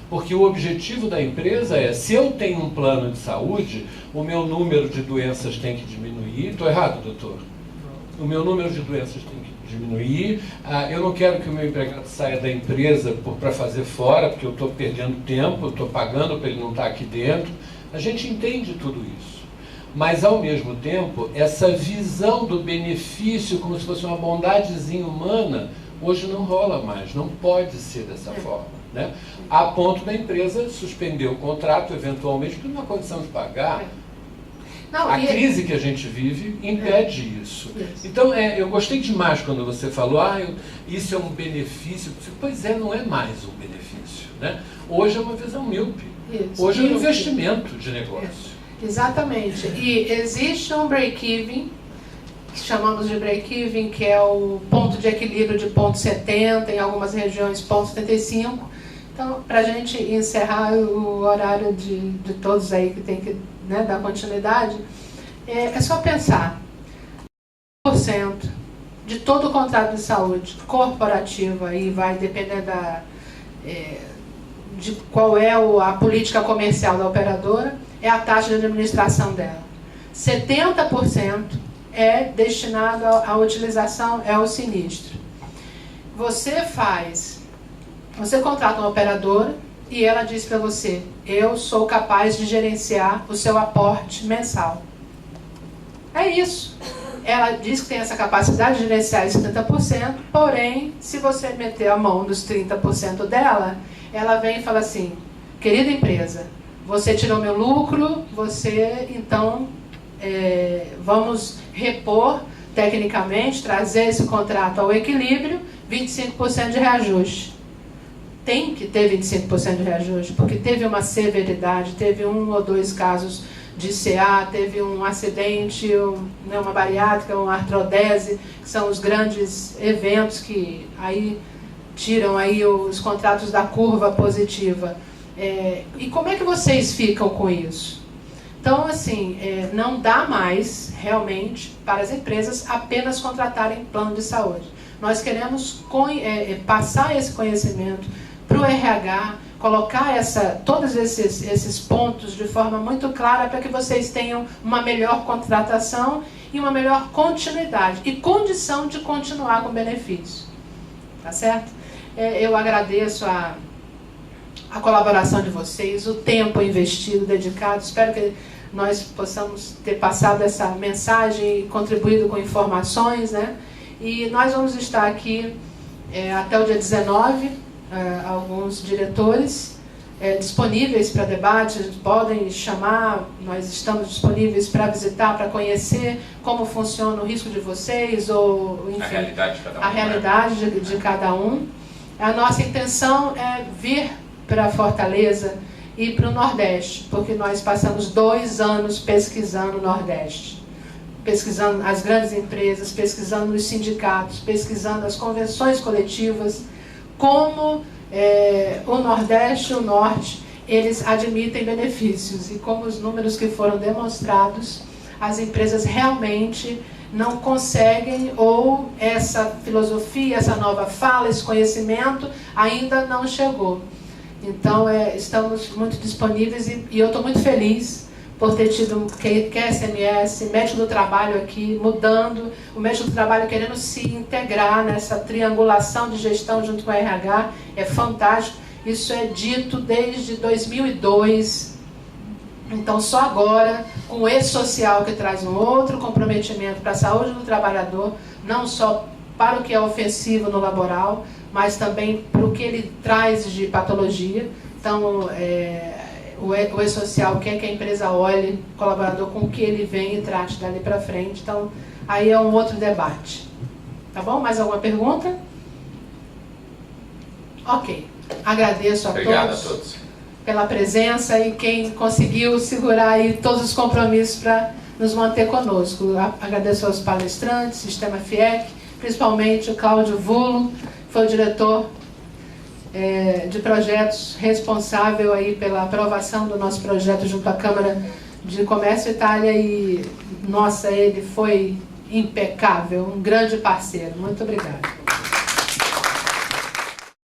Porque o objetivo da empresa é, se eu tenho um plano de saúde, o meu número de doenças tem que diminuir. Estou errado, doutor? O meu número de doenças tem que diminuir. Eu não quero que o meu empregado saia da empresa para fazer fora, porque eu estou perdendo tempo, eu estou pagando para ele não estar aqui dentro. A gente entende tudo isso. Mas, ao mesmo tempo, essa visão do benefício como se fosse uma bondadezinha humana, hoje não rola mais, não pode ser dessa forma, né? A ponto da empresa suspender o contrato, eventualmente, porque não há condição de pagar. A crise que a gente vive impede isso. Então, eu gostei demais quando você falou, isso é um benefício. Pois não é mais um benefício, né? Hoje é uma visão míope. Hoje é um investimento de negócio. Exatamente. E existe um break-even, que chamamos de break-even, que é o ponto de equilíbrio de ponto 70, em algumas regiões ponto 75. Então, para a gente encerrar o horário de todos aí que tem que, né, dar continuidade, é só pensar, 1% de todo o contrato de saúde corporativo, aí vai depender de qual é a política comercial da operadora, é a taxa de administração dela. 70% é destinado à utilização, é o sinistro. Você contrata uma operadora e ela diz para você: eu sou capaz de gerenciar o seu aporte mensal. É isso. Ela diz que tem essa capacidade de gerenciar esses 30%, porém, se você meter a mão nos 30% dela, ela vem e fala assim: querida empresa, você tirou meu lucro, então, vamos repor tecnicamente, trazer esse contrato ao equilíbrio, 25% de reajuste. Tem que ter 25% de reajuste, porque teve uma severidade, teve 1 ou 2 casos de CA, teve um acidente, uma bariátrica, uma artrodese, que são os grandes eventos que aí tiram aí os contratos da curva positiva. E como é que vocês ficam com isso? Então, assim, não dá mais, realmente, para as empresas apenas contratarem plano de saúde. Nós queremos passar esse conhecimento para o RH, colocar todos esses pontos de forma muito clara para que vocês tenham uma melhor contratação e uma melhor continuidade e condição de continuar com benefício. Tá certo? Eu agradeço a colaboração de vocês, o tempo investido, dedicado. Espero que nós possamos ter passado essa mensagem e contribuído com informações, né? E nós vamos estar aqui até o dia 19, alguns diretores disponíveis para debate, podem chamar, nós estamos disponíveis para visitar, para conhecer como funciona o risco de vocês, ou enfim, a realidade de cada um. A nossa intenção é vir para Fortaleza e para o Nordeste, porque nós passamos 2 anos pesquisando o Nordeste, pesquisando as grandes empresas, pesquisando os sindicatos, pesquisando as convenções coletivas, como o Nordeste e o Norte, eles admitem benefícios, e como os números que foram demonstrados, as empresas realmente não conseguem, ou essa filosofia, essa nova fala, esse conhecimento ainda não chegou. Então, estamos muito disponíveis e eu estou muito feliz por ter tido QSMS, médico do trabalho aqui, mudando, o médico do trabalho querendo se integrar nessa triangulação de gestão junto com o RH, é fantástico. Isso é dito desde 2002, então só agora, com o E-Social, que traz um outro comprometimento para a saúde do trabalhador, não só para o que é ofensivo no laboral, mas também para o que ele traz de patologia. Então, o E-Social quer que a empresa olhe o colaborador com o que ele vem e trate dali para frente. Então, aí é um outro debate. Tá bom? Mais alguma pergunta? Ok. Agradeço a todos pela presença e quem conseguiu segurar aí todos os compromissos para nos manter conosco. Agradeço aos palestrantes, Sistema FIEC, principalmente o Cláudio Vulo, que foi o diretor de projetos responsável aí pela aprovação do nosso projeto junto à Câmara de Comércio Itália, e nossa, ele foi impecável, um grande parceiro. Muito obrigada.